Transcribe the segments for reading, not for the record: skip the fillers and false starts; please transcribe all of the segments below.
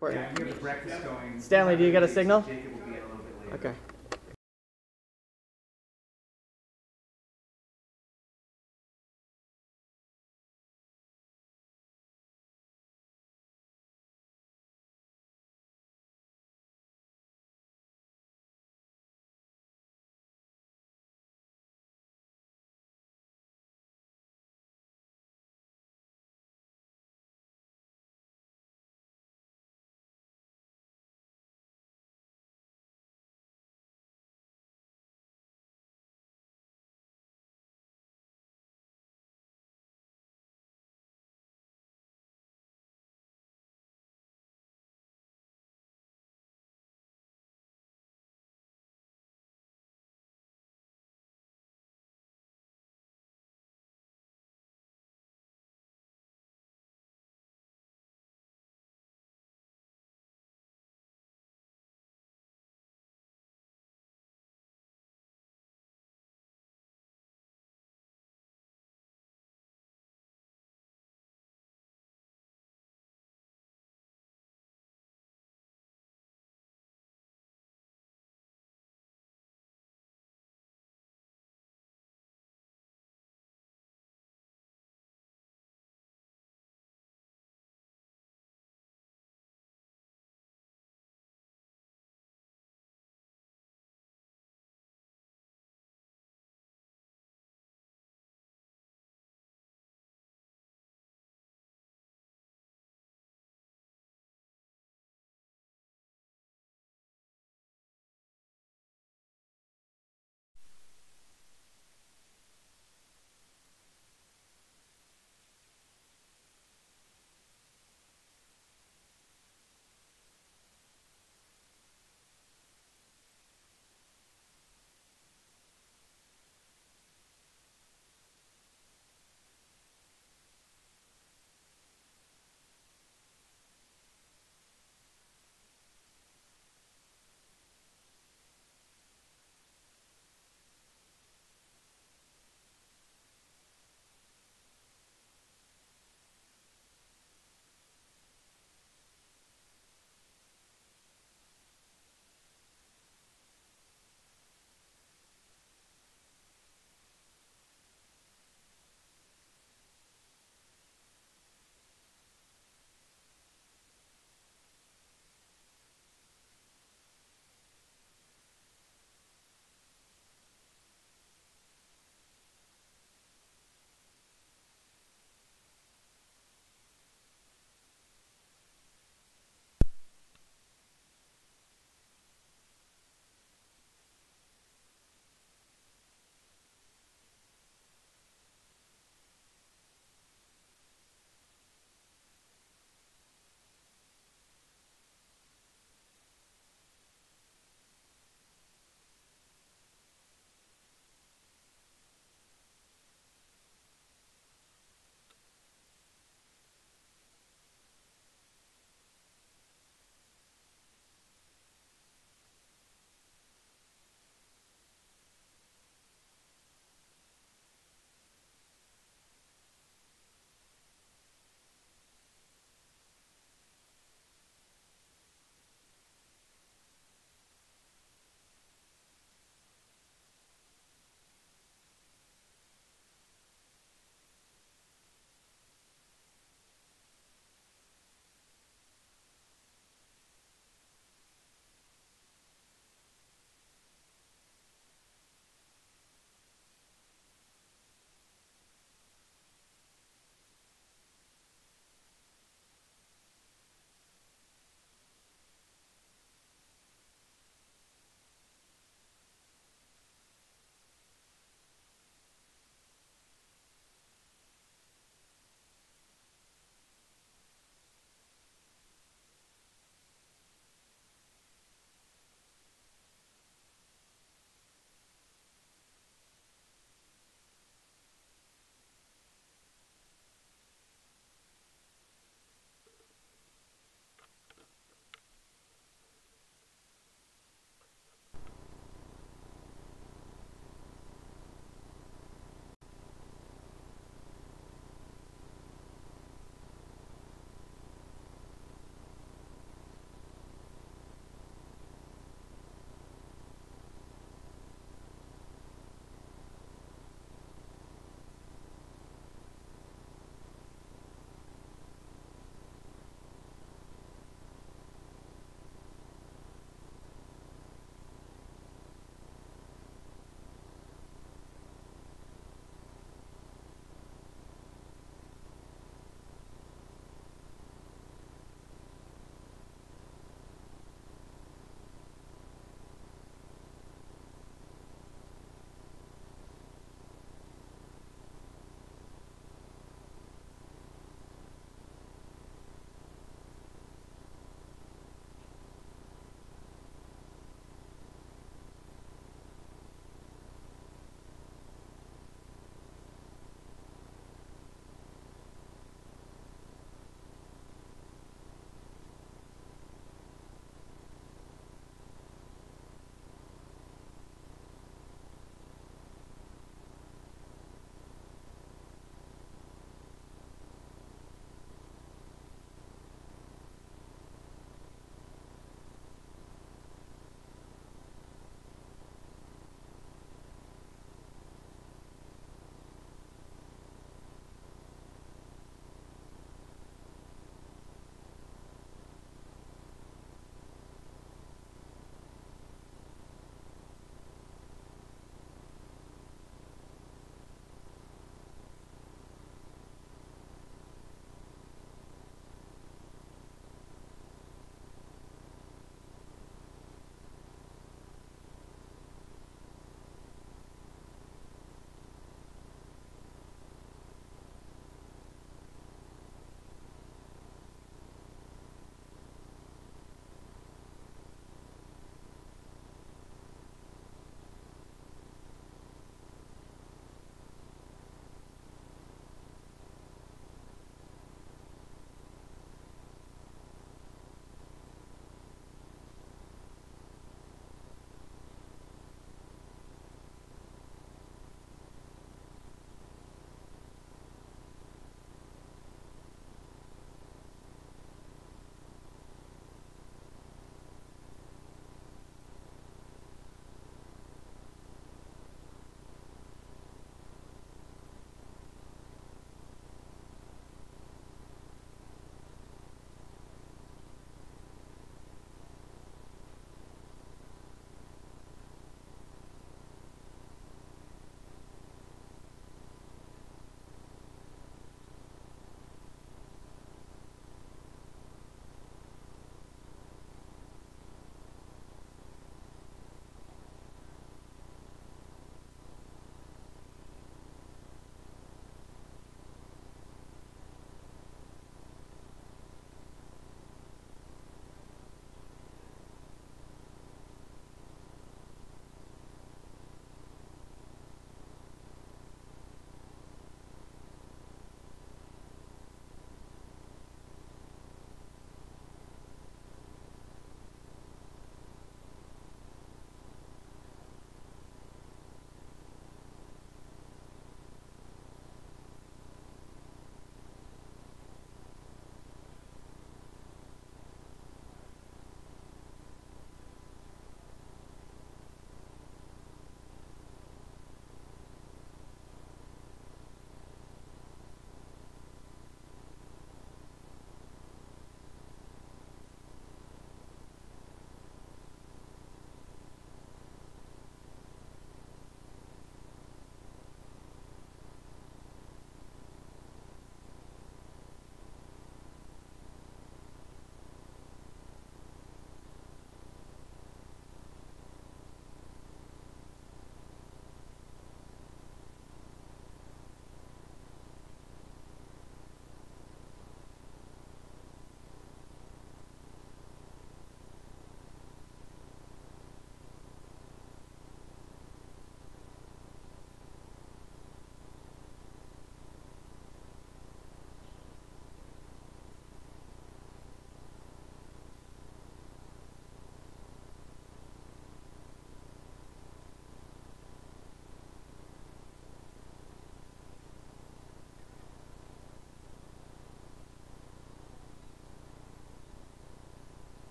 Yeah, we have the breakfast going. Stanley, do you get a signal? Jacob will be a little bit later. Okay.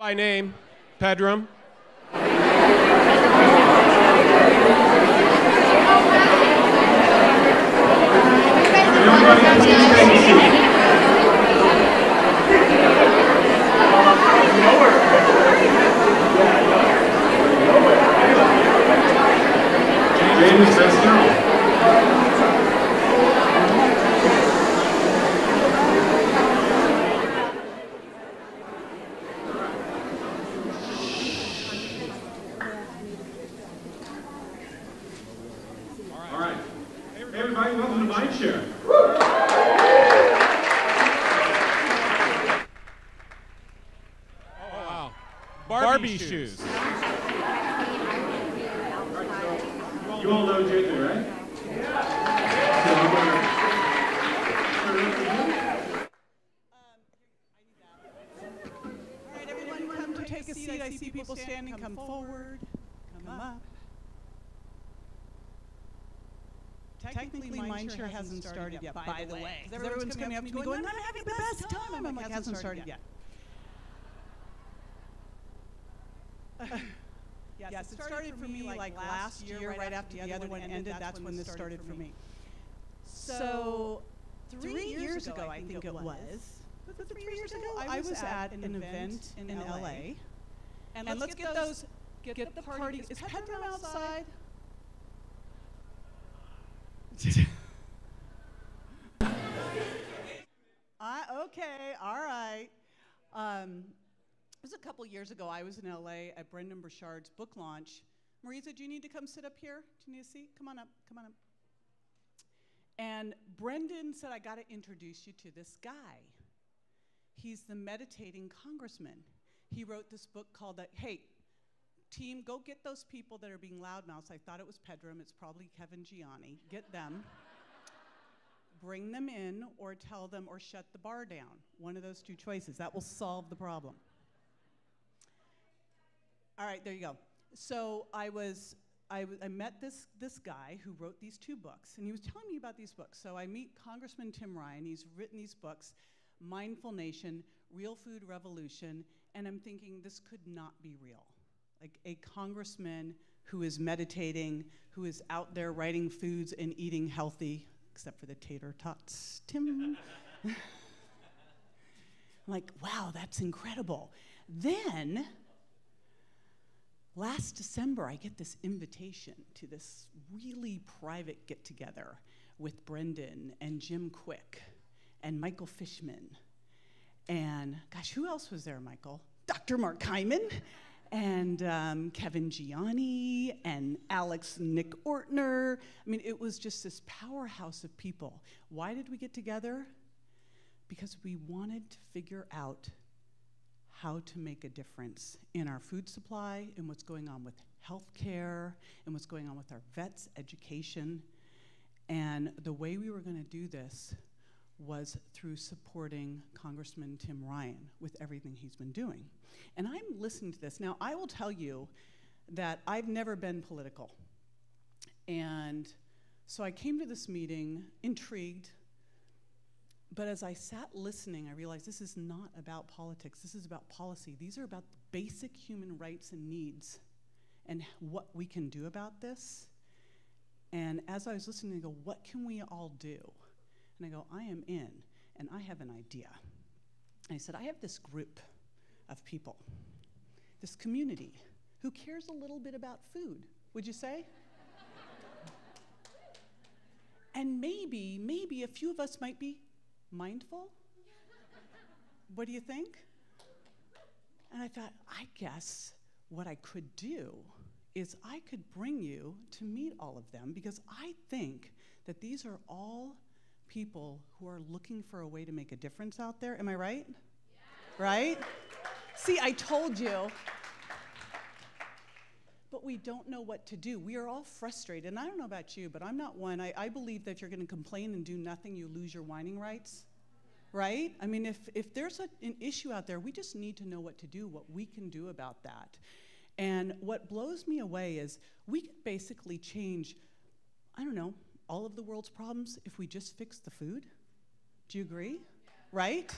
By name, Pedram. James Best. All right. Hey everybody, welcome to Mindshare. Oh, wow. Barbie shoes. You all know JJ, right? All right, everyone, come to take a seat. I see people standing. Come forward. Come up. Technically, Mindshare hasn't started yet, by the way. Because everyone's coming up to me going, I'm having the best time. I'm like, it hasn't started yet. Yes, it started for me like last year, right after the other one ended. That's when this started for me. So 3 years ago, I think it was. Was it 3 years ago? I was at an event in LA. And let's get the party. Is Pedram outside? Okay, all right. It was a couple years ago. I was in LA at Brendan Burchard's book launch. Marisa, do you need to come sit up here? Do you need a seat? Come on up, come on up. And Brendan said, I got to introduce you to this guy. He's the meditating congressman. He wrote this book called, hey, team, go get those people that are being loudmouths. I thought it was Pedram. It's probably Kevin Gianni. Get them. Bring them in or tell them or shut the bar down. One of those two choices. That will solve the problem. All right, there you go. So I met this guy who wrote these two books, and he was telling me about these books. So I meet Congressman Tim Ryan. He's written these books, Mindful Nation, Real Food Revolution, and I'm thinking this could not be real. Like a congressman who is meditating, who is out there writing foods and eating healthy, except for the tater tots, Tim. I'm like, wow, that's incredible. Then, last December, I get this invitation to this really private get-together with Brendan and Jim Quick and Michael Fishman. And gosh, who else was there, Michael? Dr. Mark Hyman and Kevin Gianni and Alex Nick Ortner. I mean, it was just this powerhouse of people. Why did we get together? Because we wanted to figure out how to make a difference in our food supply, and what's going on with healthcare, and what's going on with our vets' education. And the way we were going to do this was through supporting Congressman Tim Ryan with everything he's been doing. And I'm listening to this. Now, I will tell you that I've never been political. And so I came to this meeting intrigued. But as I sat listening, I realized this is not about politics. This is about policy. These are about basic human rights and needs and what we can do about this. And as I was listening, I go, what can we all do? And I go, I am in, and I have an idea. And I said, I have this group of people, this community, who cares a little bit about food, would you say? And maybe a few of us might be mindful? What do you think? And I thought, I guess what I could do is I could bring you to meet all of them, because I think that these are all people who are looking for a way to make a difference out there. Am I right? Yeah. Right? See, I told you. But we don't know what to do. We are all frustrated. And I don't know about you, but I'm not one. I believe that if you're going to complain and do nothing, you lose your whining rights. Right? I mean, if there's an issue out there, we just need to know what to do, what we can do about that. And what blows me away is we could basically change, I don't know, all of the world's problems if we just fix the food. Do you agree? Yeah. Right?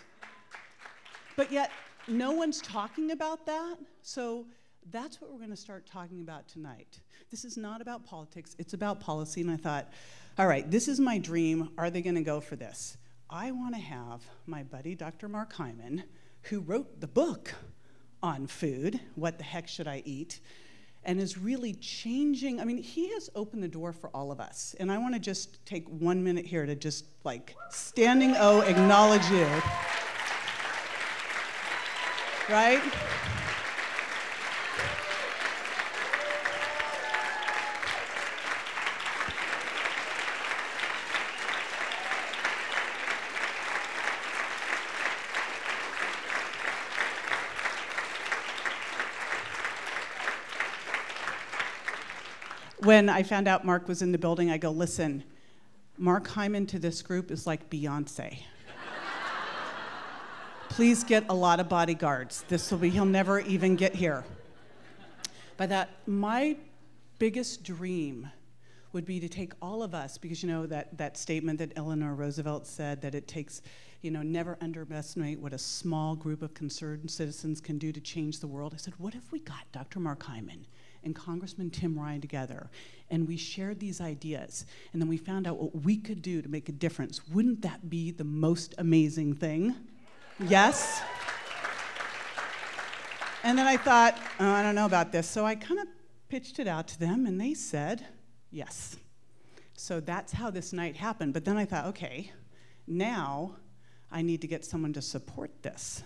But yet, no one's talking about that, so that's what we're going to start talking about tonight. This is not about politics, it's about policy, and I thought, all right, this is my dream. Are they going to go for this? I want to have my buddy, Dr. Mark Hyman, who wrote the book on food, What the Heck Should I Eat, and is really changing. I mean, he has opened the door for all of us. And I want to just take 1 minute here to just like standing O, acknowledge you. Right? When I found out Mark was in the building, I go, listen, Mark Hyman to this group is like Beyonce. Please get a lot of bodyguards. He'll never even get here. By that, my biggest dream would be to take all of us, because you know that statement that Eleanor Roosevelt said, that it takes, never underestimate what a small group of concerned citizens can do to change the world. I said, what if we got Dr. Mark Hyman and Congressman Tim Ryan together, and we shared these ideas, and then we found out what we could do to make a difference? Wouldn't that be the most amazing thing? Yes? And then I thought, oh, I don't know about this, so I kind of pitched it out to them, and they said yes. So that's how this night happened. But then I thought, okay, now I need to get someone to support this.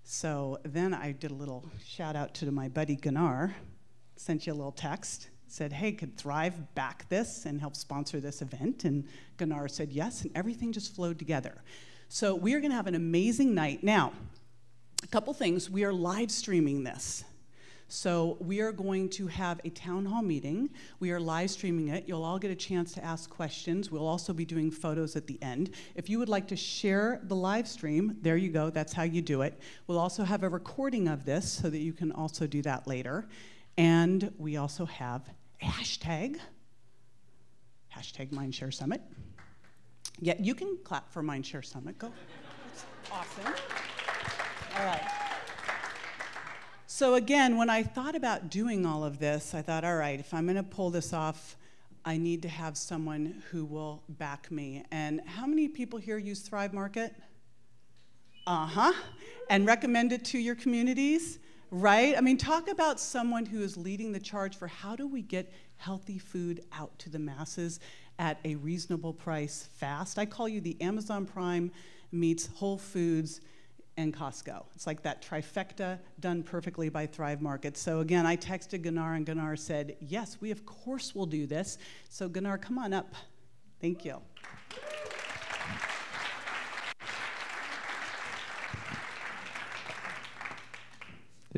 So then I did a little shout out to my buddy Gunnar, sent you a little text, said, hey, could Thrive back this and help sponsor this event? And Gunnar said yes, and everything just flowed together. So we are going to have an amazing night. Now, a couple things. We are live streaming this. So we are going to have a town hall meeting. We are live streaming it. You'll all get a chance to ask questions. We'll also be doing photos at the end. If you would like to share the live stream, there you go. That's how you do it. We'll also have a recording of this so that you can also do that later. And we also have a hashtag Mindshare Summit. Yeah, you can clap for Mindshare Summit. Go. That's awesome. All right. So again, when I thought about doing all of this, I thought, all right, if I'm going to pull this off, I need to have someone who will back me. And how many people here use Thrive Market? And recommend it to your communities? Right? I mean, talk about someone who is leading the charge for how do we get healthy food out to the masses at a reasonable price fast. I call you the Amazon Prime meets Whole Foods and Costco. It's like that trifecta done perfectly by Thrive Market. So again, I texted Gunnar, and Gunnar said, yes, we of course will do this. So Gunnar, come on up. Thank you.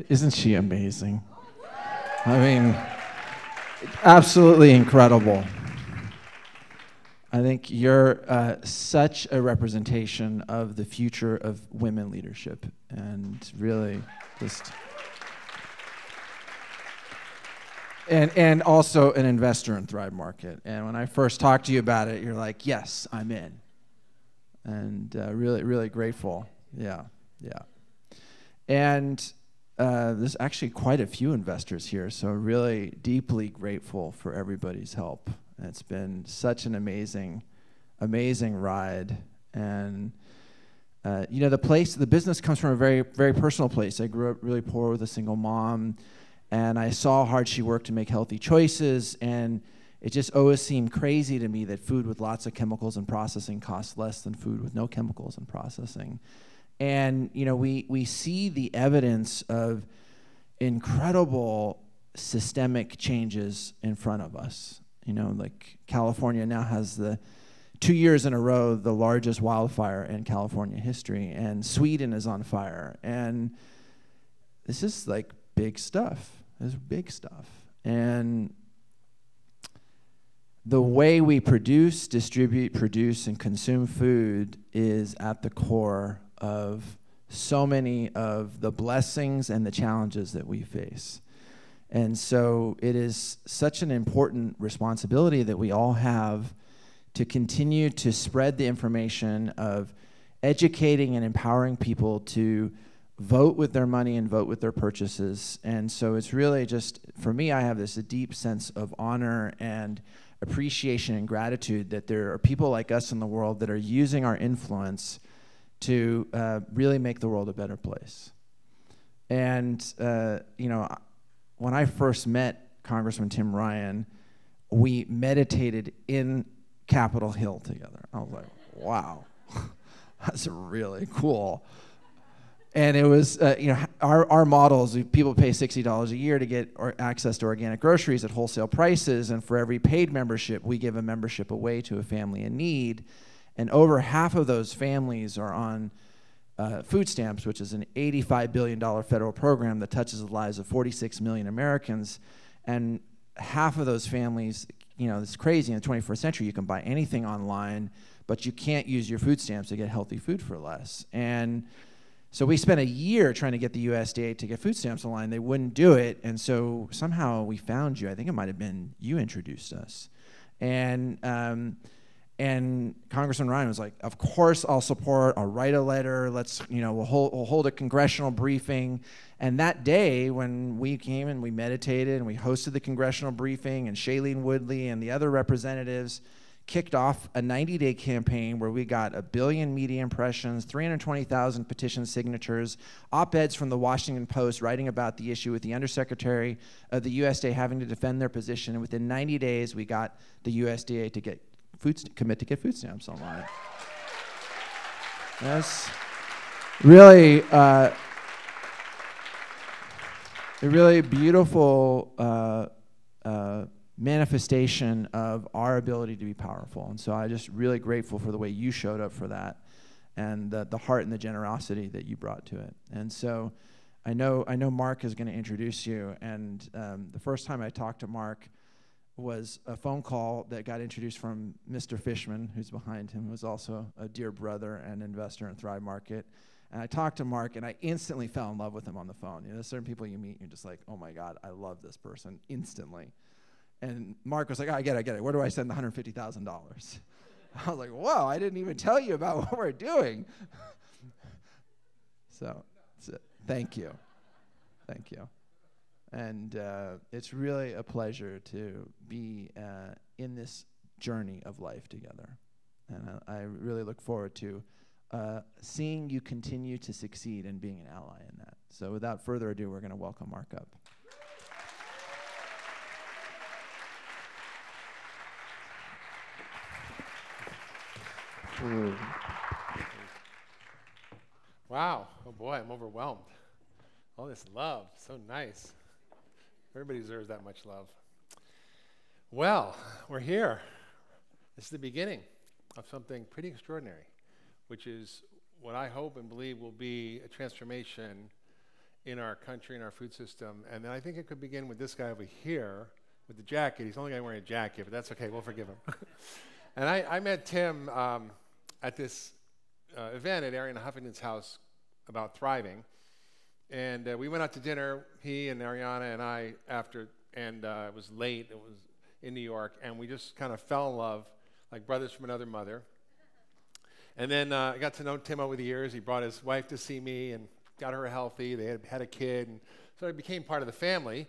Isn't she amazing? I mean, absolutely incredible. I think you're such a representation of the future of women leadership, and really just, and also an investor in Thrive Market. And when I first talked to you about it, you're like, yes, I'm in. And really, really grateful. Yeah. And there's actually quite a few investors here, so really deeply grateful for everybody's help. It's been such an amazing ride. And the business comes from a very, very personal place. I grew up really poor with a single mom, and I saw how hard she worked to make healthy choices, and it just always seemed crazy to me that food with lots of chemicals and processing costs less than food with no chemicals and processing. And we see the evidence of incredible systemic changes in front of us. Like California now has 2 years in a row the largest wildfire in California history, and Sweden is on fire. And this is like big stuff. This is big stuff. And the way we produce, distribute, produce, and consume food is at the core of so many of the blessings and the challenges that we face. And so it is such an important responsibility that we all have to continue to spread the information of educating and empowering people to vote with their money and vote with their purchases. And so it's really just, for me, I have this a deep sense of honor and appreciation and gratitude that there are people like us in the world that are using our influence to really make the world a better place. And you know, when I first met Congressman Tim Ryan, we meditated in Capitol Hill together. I was like, wow, that's really cool. And it was, you know, our model is people pay $60 a year to get access to organic groceries at wholesale prices, and for every paid membership, we give a membership away to a family in need. And over half of those families are on food stamps, which is an $85 billion federal program that touches the lives of 46 million Americans. And half of those families, you know, it's crazy, in the 21st century, you can buy anything online, but you can't use your food stamps to get healthy food for less. And so we spent a year trying to get the USDA to get food stamps online. They wouldn't do it, and so somehow we found you. I think it might have been you introduced us. And Congressman Ryan was like, of course I'll support, I'll write a letter, let's, you know, we'll hold a congressional briefing. And that day when we came and we meditated and we hosted the congressional briefing, and Shailene Woodley and the other representatives kicked off a 90-day campaign where we got 1 billion media impressions, 320,000 petition signatures, op-eds from the Washington Post writing about the issue with the undersecretary of the USDA having to defend their position. And within 90 days, we got the USDA to commit to get food stamps online. That's really a really beautiful manifestation of our ability to be powerful. And so I'm just really grateful for the way you showed up for that, and the heart and the generosity that you brought to it. And so I know Mark is going to introduce you, and the first time I talked to Mark was a phone call that got introduced from Mr. Fishman, who's behind him, who's also a dear brother and investor in Thrive Market. And I talked to Mark, and I instantly fell in love with him on the phone. You know, there's certain people you meet, and you're just like, oh my God, I love this person instantly. And Mark was like, oh, I get it. Where do I send the $150,000? I was like, whoa, I didn't even tell you about what we're doing. So that's it. Thank you. Thank you. And it's really a pleasure to be in this journey of life together. And I really look forward to seeing you continue to succeed and being an ally in that. So without further ado, we're going to welcome Mark up. Wow. Oh boy, I'm overwhelmed. All this love, so nice. Everybody deserves that much love. Well, we're here. This is the beginning of something pretty extraordinary, which is what I hope and believe will be a transformation in our country and our food system. And then I think it could begin with this guy over here with the jacket. He's the only guy wearing a jacket, but that's okay. We'll forgive him. And I met Tim at this event at Arianna Huffington's house about thriving. And we went out to dinner, he and Arianna and I, after, and it was late, it was in New York, and we just kind of fell in love, like brothers from another mother. And then I got to know Tim over the years. He brought his wife to see me and got her healthy. They had a kid, and so he became part of the family.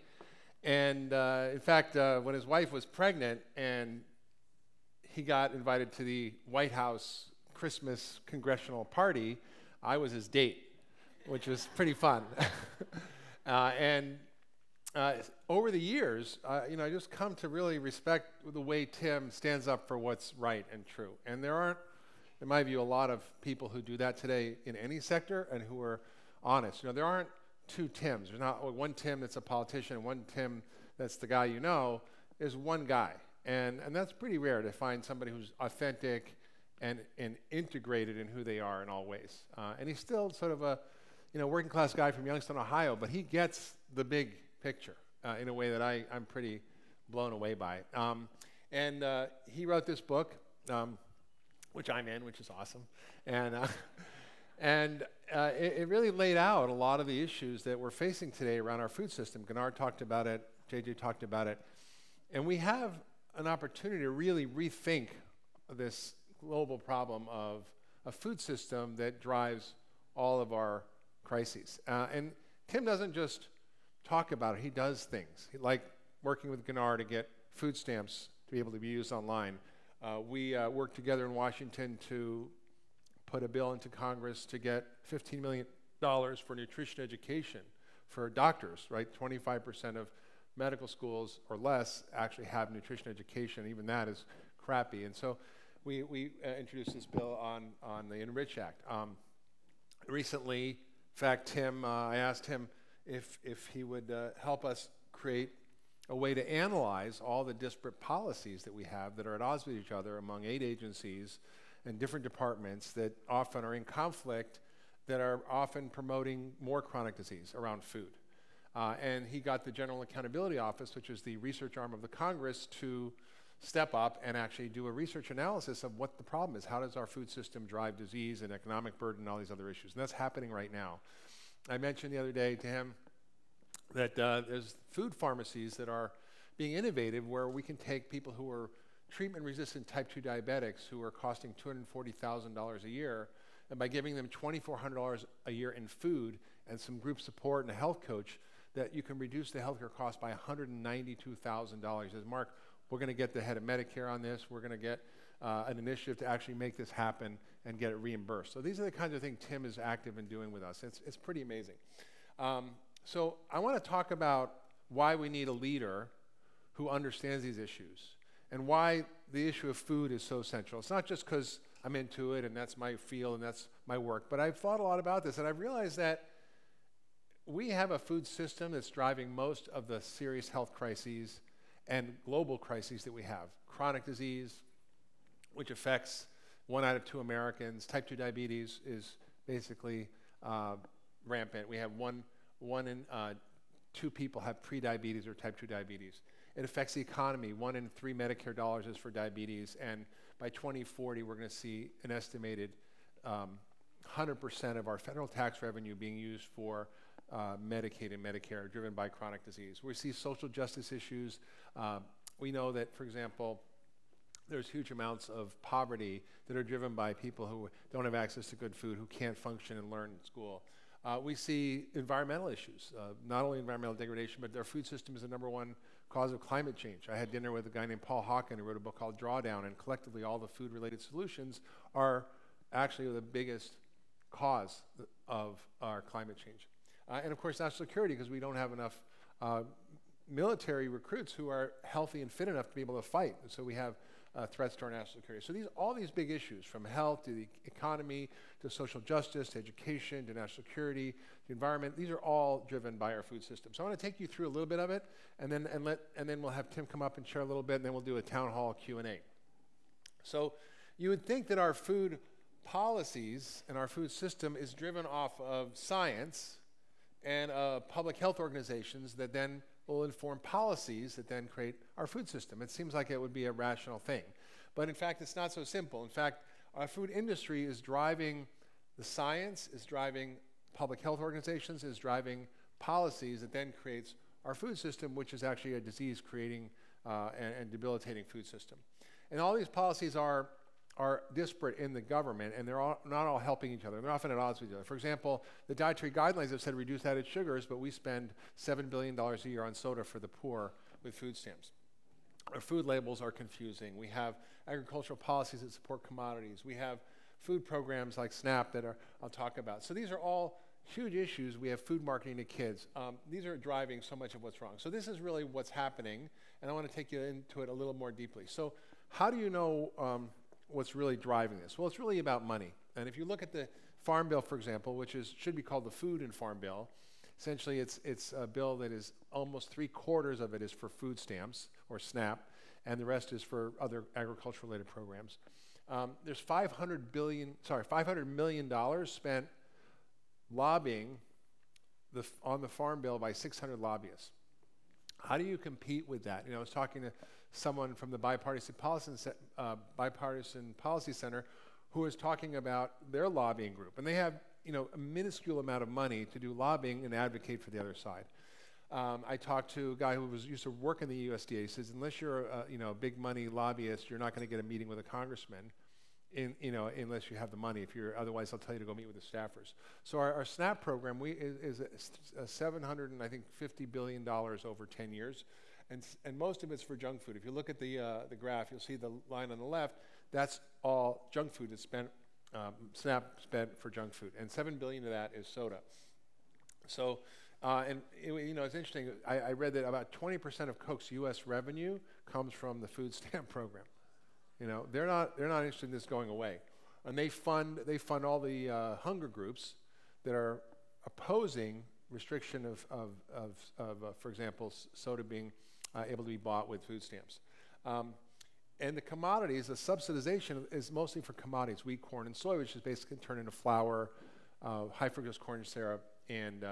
And in fact, when his wife was pregnant and he got invited to the White House Christmas congressional party, I was his date, which was pretty fun. And over the years, you know, I just come to really respect the way Tim stands up for what's right and true. And there aren't, in my view, a lot of people who do that today in any sector and who are honest. You know, there aren't two Tims. There's not one Tim that's a politician and one Tim that's the guy you know. There's one guy. And that's pretty rare to find somebody who's authentic and integrated in who they are in all ways. And he's still sort of a, you know, working class guy from Youngstown, Ohio, but he gets the big picture in a way that I'm pretty blown away by. And he wrote this book, which I'm in, which is awesome. And it really laid out a lot of the issues that we're facing today around our food system. Bernardo talked about it, JJ talked about it. And we have an opportunity to really rethink this global problem of a food system that drives all of our crises. And Tim doesn't just talk about it, he does things. Like working with Bernardo to get food stamps to be able to be used online. We worked together in Washington to put a bill into Congress to get $15 million for nutrition education for doctors, right? 25% of medical schools or less actually have nutrition education. Even that is crappy. And so we introduced this bill on the Enrich Act. Recently, in fact, Tim, I asked him if he would help us create a way to analyze all the disparate policies that we have that are at odds with each other among 8 agencies and different departments that often are in conflict, that are often promoting more chronic disease around food. And he got the General Accountability Office, which is the research arm of the Congress, to step up and actually do a research analysis of what the problem is. How does our food system drive disease and economic burden and all these other issues? And that's happening right now. I mentioned the other day to him that there's food pharmacies that are being innovative where we can take people who are treatment-resistant type 2 diabetics who are costing $240,000 a year, and by giving them $2,400 a year in food and some group support and a health coach, that you can reduce the healthcare cost by $192,000. As Mark, we're going to get the head of Medicare on this. We're going to get an initiative to actually make this happen and get it reimbursed. So these are the kinds of things Tim is active in doing with us. It's pretty amazing. So I want to talk about why we need a leader who understands these issues and why the issue of food is so central. It's not just because I'm into it and that's my field and that's my work, but I've thought a lot about this and I've realized that we have a food system that's driving most of the serious health crises and global crises that we have. Chronic disease, which affects 1 out of 2 Americans. Type 2 diabetes is basically rampant. We have one in 2 people have prediabetes or type 2 diabetes. It affects the economy. 1 in 3 Medicare dollars is for diabetes, and by 2040, we're going to see an estimated 100% of our federal tax revenue being used for Medicaid and Medicare, driven by chronic disease. We see social justice issues. We know that, for example, there's huge amounts of poverty that are driven by people who don't have access to good food, who can't function and learn in school. We see environmental issues, not only environmental degradation, but our food system is the #1 cause of climate change. I had dinner with a guy named Paul Hawken who wrote a book called Drawdown, and collectively all the food-related solutions are actually the biggest cause of our climate change. And of course, national security, because we don't have enough military recruits who are healthy and fit enough to be able to fight. And so we have threats to our national security. So all these big issues, from health to the economy to social justice to education to national security to environment, these are all driven by our food system. So I want to take you through a little bit of it, and then we'll have Tim come up and share a little bit, and then we'll do a town hall Q&A. So you would think that our food policies and our food system is driven off of science and public health organizations that then will inform policies that then create our food system. It seems like it would be a rational thing. But in fact, it's not so simple. In fact, our food industry is driving the science, is driving public health organizations, is driving policies that then creates our food system, which is actually a disease-creating and debilitating food system. And all these policies are disparate in the government, and they're not all helping each other. They're often at odds with each other. For example, the dietary guidelines have said reduce added sugars, but we spend $7 billion a year on soda for the poor with food stamps. Our food labels are confusing. We have agricultural policies that support commodities. We have food programs like SNAP that I'll talk about. So these are all huge issues. We have food marketing to kids. These are driving so much of what's wrong. So this is really what's happening, and I want to take you into it a little more deeply. So how do you know what's really driving this? Well, it's really about money. And if you look at the Farm Bill, for example, which should be called the Food and Farm Bill, essentially it's a bill that is almost 3/4 of it is for food stamps, or SNAP, and the rest is for other agriculture-related programs. There's $500 million spent lobbying on the Farm Bill by 600 lobbyists. How do you compete with that? I was talking to someone from the Bipartisan Policy Center who was talking about their lobbying group, and they have a minuscule amount of money to do lobbying and advocate for the other side. I talked to a guy who used to work in the USDA. He says, unless you're a big money lobbyist, you're not going to get a meeting with a congressman. unless you have the money. Otherwise, I'll tell you to go meet with the staffers. So our SNAP program is $750 billion over 10 years, and most of it's for junk food. If you look at the graph, you'll see the line on the left. That's all junk food that's spent. SNAP spent for junk food, and $7 billion of that is soda. So, it's interesting. I read that about 20% of Coke's U.S. revenue comes from the food stamp program. They're not interested in this going away, and they fund all the hunger groups that are opposing restriction of for example, soda being able to be bought with food stamps. And the commodities, the subsidization is mostly for commodities: wheat, corn, and soy, which is basically turned into flour, high fructose corn syrup, and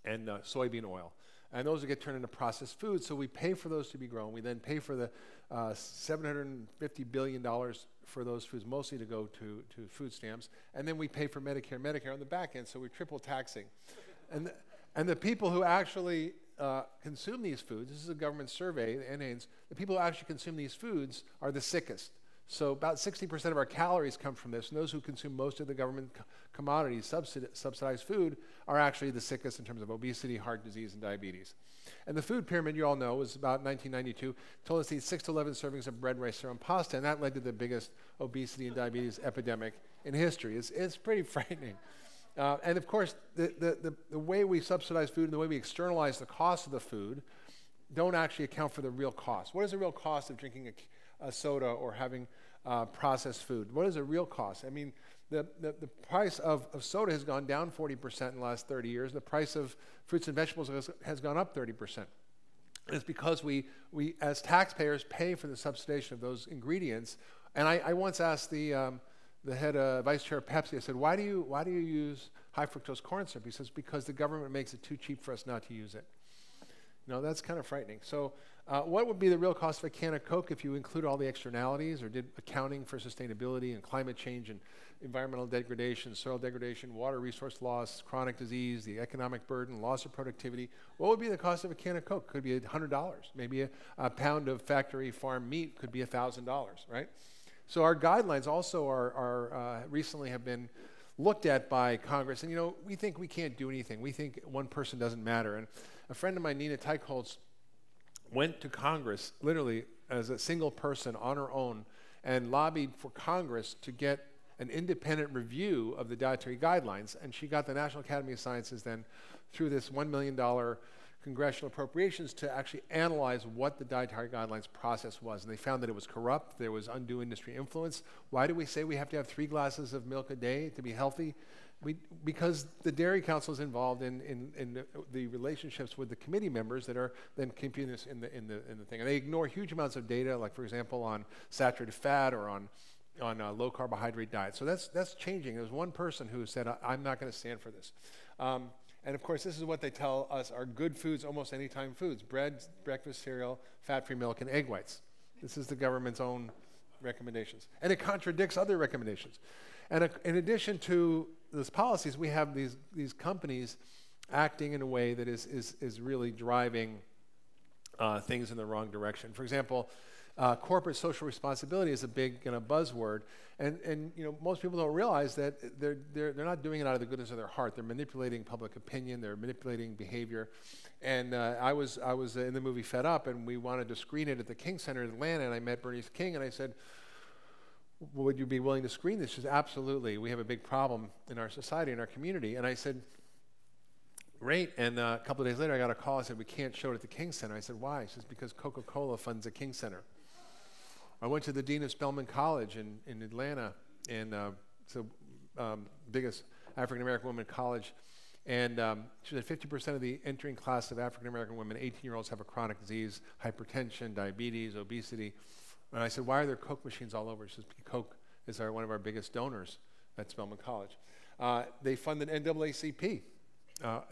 soybean oil. And those will get turned into processed food, so we pay for those to be grown. We then pay for the $750 billion for those foods, mostly to go to food stamps. And then we pay for Medicare on the back end, so we're triple taxing. And the people who actually consume these foods, this is a government survey, the NAINS, the people who actually consume these foods are the sickest. So about 60% of our calories come from this, and those who consume most of the government commodities, subsidized food, are actually the sickest in terms of obesity, heart disease, and diabetes. And the food pyramid, you all know, was about 1992, told us to eat 6 to 11 servings of bread, rice, cereal, and pasta, and that led to the biggest obesity and diabetes epidemic in history. It's pretty frightening. And of course, the way we subsidize food and the way we externalize the cost of the food don't actually account for the real cost. What is the real cost of drinking a soda or having processed food? What is the real cost? I mean, the price of soda has gone down 40% in the last 30 years. The price of fruits and vegetables has gone up 30%. It's because we as taxpayers pay for the subsidization of those ingredients. And I once asked the head vice chair of Pepsi, I said, why do you use high fructose corn syrup? He says, because the government makes it too cheap for us not to use it. That's kind of frightening. So what would be the real cost of a can of Coke if you include all the externalities or did accounting for sustainability and climate change and environmental degradation, soil degradation, water resource loss, chronic disease, the economic burden, loss of productivity? What would be the cost of a can of Coke? Could be $100. Maybe a pound of factory farm meat could be $1,000, right? So our guidelines also are recently have been looked at by Congress, and we think we can't do anything. We think one person doesn't matter. And a friend of mine, Nina Teichholz, went to Congress literally as a single person on her own and lobbied for Congress to get an independent review of the dietary guidelines. And she got the National Academy of Sciences then through this $1 million congressional appropriations to actually analyze what the dietary guidelines process was. And they found that it was corrupt, there was undue industry influence. Why do we say we have to have 3 glasses of milk a day to be healthy? Because the Dairy Council is involved in the relationships with the committee members that are then computing this in the thing. And they ignore huge amounts of data, like for example on saturated fat or on low carbohydrate diet. So that's changing. There's one person who said, I'm not going to stand for this. And of course, this is what they tell us are good foods, almost anytime foods: bread, breakfast cereal, fat-free milk, and egg whites. This is the government's own recommendations. And it contradicts other recommendations. And in addition to those policies, we have these companies acting in a way that is really driving things in the wrong direction. For example, corporate social responsibility is a big buzzword, and most people don't realize that they're not doing it out of the goodness of their heart. They're manipulating public opinion. They're manipulating behavior. And I was in the movie Fed Up, and we wanted to screen it at the King Center in Atlanta, and I met Bernice King, and I said, would you be willing to screen this? She said, absolutely. We have a big problem in our society, in our community. And I said, great. And a couple of days later, I got a call. I said, we can't show it at the King Center. I said, why? She says, because Coca-Cola funds the King Center. I went to the dean of Spelman College in Atlanta, and it's the biggest African-American women college. And she said 50% of the entering class of African-American women, 18-year-olds, have a chronic disease: hypertension, diabetes, obesity. And I said, why are there Coke machines all over? She says, Coke is one of our biggest donors at Spelman College. They funded NAACP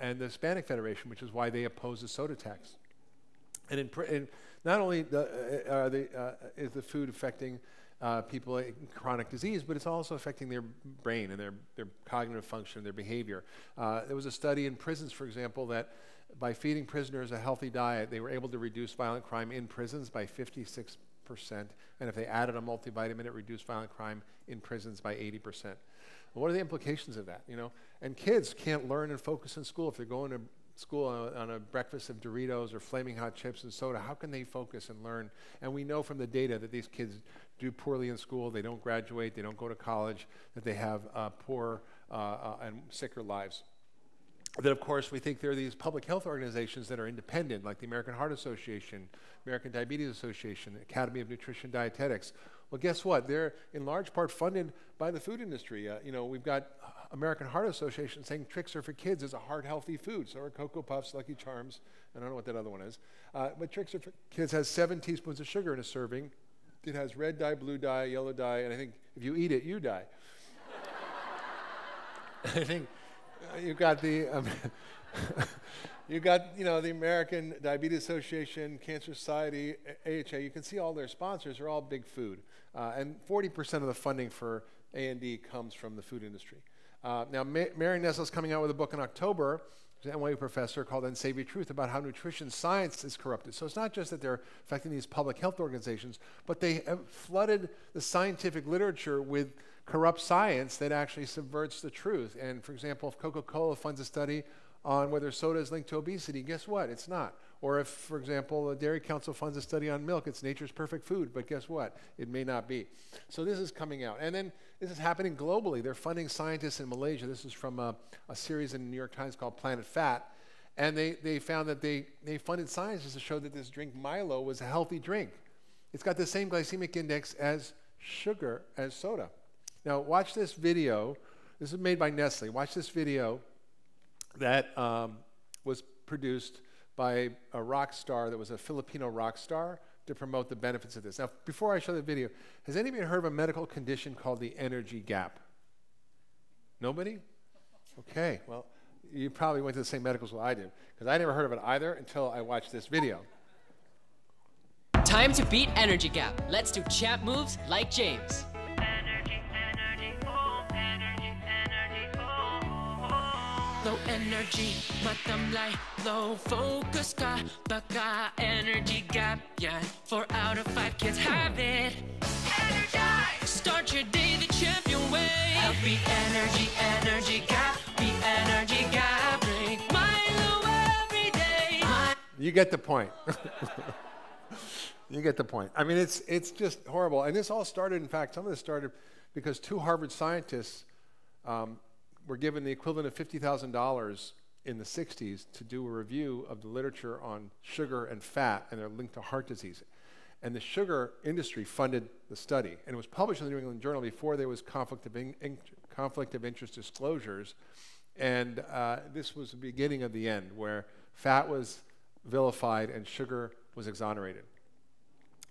and the Hispanic Federation, which is why they oppose the soda tax. And not only is the food affecting people in chronic disease, but it's also affecting their brain and their cognitive function, their behavior. There was a study in prisons, for example, that by feeding prisoners a healthy diet, they were able to reduce violent crime in prisons by 56%. And if they added a multivitamin, it reduced violent crime in prisons by 80%. What are the implications of that, you know? And kids can't learn and focus in school if they're going to school on a breakfast of Doritos or Flaming Hot chips and soda. How can they focus and learn? And we know from the data that these kids do poorly in school. They don't graduate. They don't go to college. That they have poor and sicker lives. That, of course, we think there are these public health organizations that are independent, like the American Heart Association, American Diabetes Association, Academy of Nutrition Dietetics. Well, guess what? They're in large part funded by the food industry. You know, we've got American Heart Association saying Trix are for kids is a heart-healthy food. So are Cocoa Puffs, Lucky Charms, I don't know what that other one is. But Trix are for kids has 7 teaspoons of sugar in a serving. It has red dye, blue dye, yellow dye, and I think if you eat it, you die. I think you've got the the American Diabetes Association, Cancer Society, AHA. You can see all their sponsors are all big food, and 40% of the funding for A&D comes from the food industry. Now, Mary Nessel is coming out with a book in October. She's an NYU professor called Unsavory Truth about how nutrition science is corrupted. So it's not just that they're affecting these public health organizations, but they have flooded the scientific literature with corrupt science that actually subverts the truth. And for example, if Coca-Cola funds a study on whether soda is linked to obesity, guess what? It's not. Or if, for example, the Dairy Council funds a study on milk, it's nature's perfect food, but guess what? It may not be. So this is coming out. And then this is happening globally. They're funding scientists in Malaysia. This is from a series in the New York Times called Planet Fat. And they found that they funded scientists to show that this drink Milo was a healthy drink. It's got the same glycemic index as sugar, as soda. Now, watch this video. This is made by Nestle. Watch this video that was produced by a rock star that was a Filipino rock star to promote the benefits of this. Now, before I show the video, has anybody heard of a medical condition called the energy gap? Nobody? Okay, well, you probably went to the same medical school I did, because I never heard of it either until I watched this video. Time to beat energy gap. Let's do champ moves like James. Low energy, matamlay, low focus ka, baka energy gap yan. 4 out of 5 kids have it. Energize! Start your day the champion way. Help beat energy gap, beat energy gap. Drink Milo every day. You get the point. You get the point. I mean, it's just horrible. And this all started, in fact, some of this started because 2 Harvard scientists were given the equivalent of $50,000 in the 60s to do a review of the literature on sugar and fat and their link to heart disease. And the sugar industry funded the study. And it was published in the New England Journal before there was conflict of interest disclosures. And this was the beginning of the end, where fat was vilified and sugar was exonerated.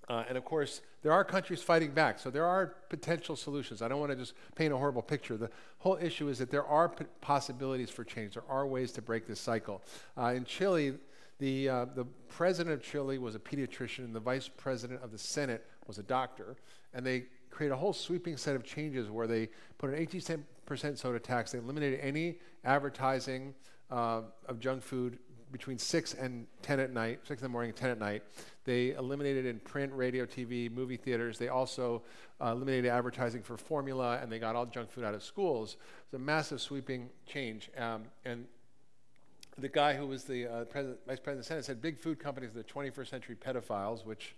And of course, there are countries fighting back, so there are potential solutions. I don't want to just paint a horrible picture. The whole issue is that there are possibilities for change. There are ways to break this cycle. In Chile, the president of Chile was a pediatrician, and the vice president of the Senate was a doctor, and they created a whole sweeping set of changes where they put an 18% soda tax. They eliminated any advertising of junk food between 6 and 10 at night, 6 in the morning and 10 at night. They eliminated in print, radio, TV, movie theaters. They also eliminated advertising for formula, and they got all junk food out of schools. It's a massive sweeping change. And the guy who was the vice president of the Senate said big food companies are the 21st century pedophiles, which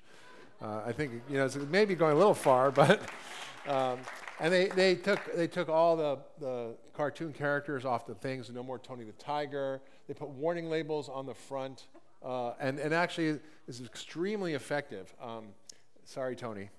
I think, you know, it's maybe going a little far, but and they took all the cartoon characters off the things. No more Tony the Tiger. They put warning labels on the front. And actually, it's extremely effective. Sorry, Tony.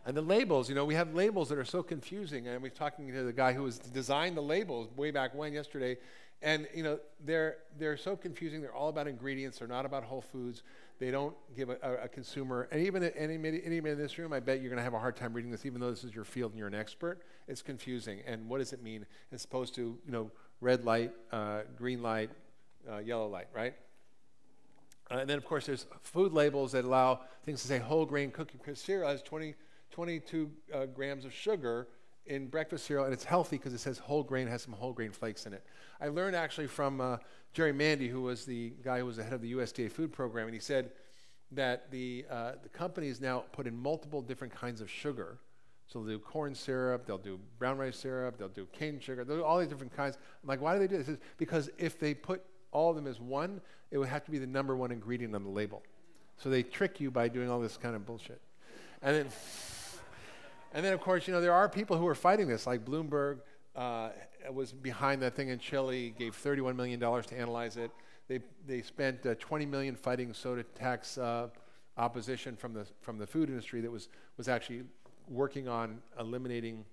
And the labels, you know, we have labels that are so confusing. And we're talking to the guy who was designed the labels way back when, yesterday. And, you know, they're so confusing. They're all about ingredients. They're not about whole foods. They don't give a consumer, and even anybody in this room, I bet you're going to have a hard time reading this, even though this is your field and you're an expert. It's confusing. And what does it mean? It's supposed to, you know, red light, green light, yellow light, right? And then, of course, there's food labels that allow things to say whole grain cookie cereal has 22 grams of sugar in breakfast cereal, and it's healthy because it says whole grain, has some whole grain flakes in it. I learned actually from Jerry Mandy, who was the guy who was the head of the USDA food program, and he said, that the companies now put in multiple different kinds of sugar. So they'll do corn syrup, they'll do brown rice syrup, they'll do cane sugar, they'll do all these different kinds. I'm like, why do they do this? It's because if they put all of them as one, it would have to be the #1 ingredient on the label. So they trick you by doing all this kind of bullshit. And then of course, there are people who are fighting this, like Bloomberg was behind that thing in Chile, gave $31 million to analyze it. They spent $20 million fighting soda tax opposition from the food industry that was actually working on eliminating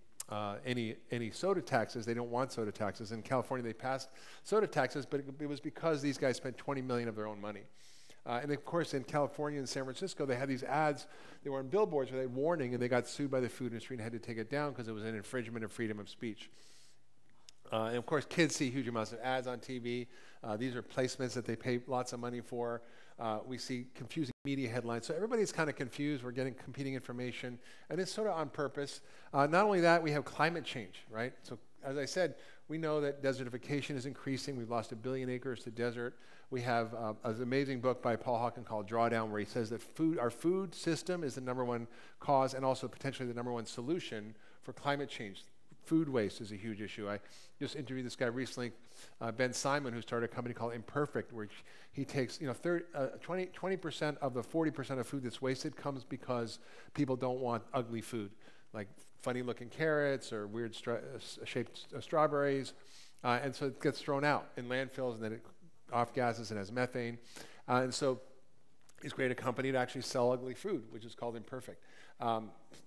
any soda taxes. They don't want soda taxes. In California, they passed soda taxes, but it was because these guys spent $20 million of their own money. And of course, in California and San Francisco, they had these ads. They were on billboards where they had warning, and they got sued by the food industry and had to take it down because it was an infringement of freedom of speech. And of course, kids see huge amounts of ads on TV. These are placements that they pay lots of money for. We see confusing media headlines. So everybody's kind of confused. We're getting competing information. And it's sort of on purpose. Not only that, we have climate change, right? So as I said, we know that desertification is increasing. We've lost 1 billion acres to desert. We have an amazing book by Paul Hawken called Drawdown, where he says that our food system is the #1 cause and also potentially the #1 solution for climate change. Food waste is a huge issue. I just interviewed this guy recently, Ben Simon, who started a company called Imperfect, where he takes 20% of the 40% of food that's wasted comes because people don't want ugly food, like funny-looking carrots or weird shaped strawberries, and so it gets thrown out in landfills, and then it off gases and has methane, and so he's created a company to actually sell ugly food, which is called Imperfect.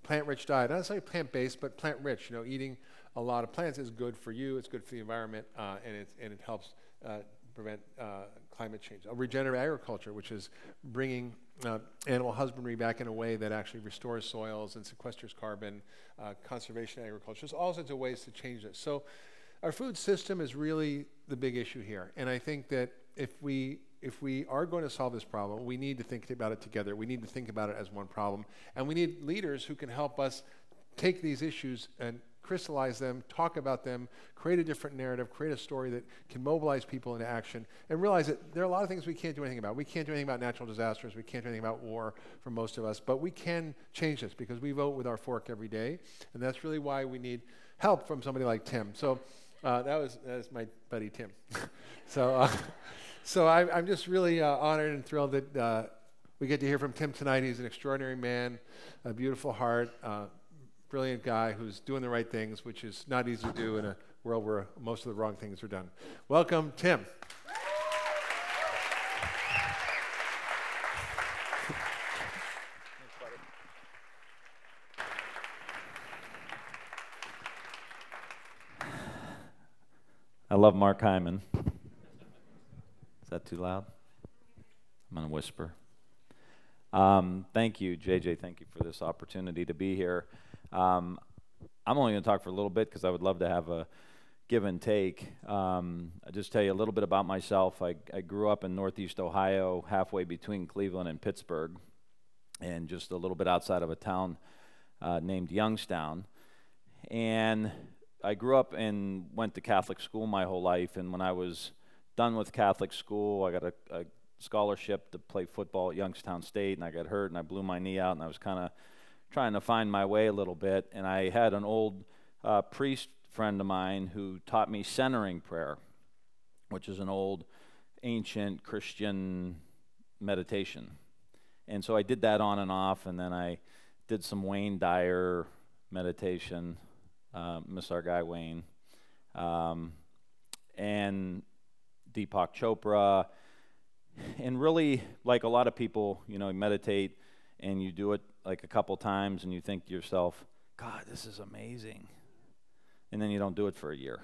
Plant-rich diet, not necessarily plant-based, but plant-rich. Eating a lot of plants is good for you, it's good for the environment, and it helps prevent climate change. Regenerative agriculture, which is bringing animal husbandry back in a way that actually restores soils and sequesters carbon, conservation agriculture. There's all sorts of ways to change this. So our food system is really the big issue here, and I think that if we are going to solve this problem, we need to think about it together. We need to think about it as one problem. And we need leaders who can help us take these issues and crystallize them, talk about them, create a different narrative, create a story that can mobilize people into action, and realize that there are a lot of things we can't do anything about. We can't do anything about natural disasters. We can't do anything about war for most of us. But we can change this because we vote with our fork every day. And that's really why we need help from somebody like Tim. So that was my buddy Tim. So I'm just really honored and thrilled that we get to hear from Tim tonight. He's an extraordinary man, a beautiful heart, brilliant guy who's doing the right things, which is not easy to do in a world where most of the wrong things are done. Welcome, Tim. I love Mark Hyman. Is that too loud? I'm going to whisper. Thank you, JJ. Thank you for this opportunity to be here. I'm only going to talk for a little bit because I would love to have a give and take. I'll just tell you a little bit about myself. I grew up in Northeast Ohio, halfway between Cleveland and Pittsburgh, and just a little bit outside of a town named Youngstown. And I grew up and went to Catholic school my whole life, and when I was done with Catholic school, I got a scholarship to play football at Youngstown State, and I got hurt and I blew my knee out, and I was kind of trying to find my way a little bit, and I had an old priest friend of mine who taught me centering prayer, which is an old ancient Christian meditation. And so I did that on and off, and then I did some Wayne Dyer meditation, miss our guy Wayne, and Deepak Chopra, and really, like a lot of people, you meditate and you do it like a couple times and you think to yourself, God, this is amazing, and then you don't do it for a year.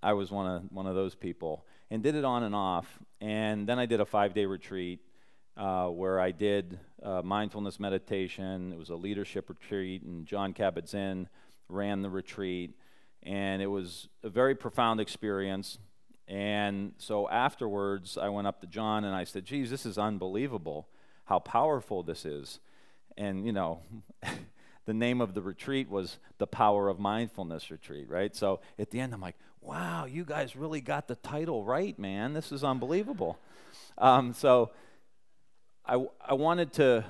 I was one of those people and did it on and off, and then I did a 5-day retreat where I did mindfulness meditation. It was a leadership retreat, and John Kabat-Zinn ran the retreat, and it was a very profound experience. And so afterwards, I went up to John and I said, geez, this is unbelievable how powerful this is. And, the name of the retreat was the Power of Mindfulness Retreat, right? So at the end, I'm like, wow, you guys really got the title right, man. This is unbelievable. So I wanted to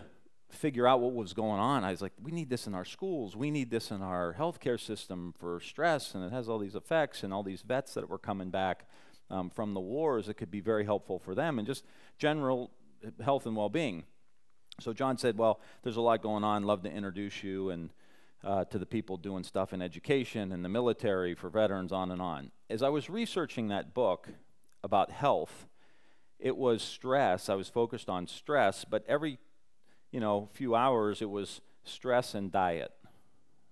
figure out what was going on. I was like, we need this in our schools. We need this in our healthcare system for stress, and it has all these effects, and all these vets that were coming back from the wars. It could be very helpful for them, and just general health and well-being. So John said, well, there's a lot going on. Love to introduce you and to the people doing stuff in education and the military for veterans, on and on. As I was researching that book about health, it was stress. I was focused on stress, but every few hours it was stress and diet,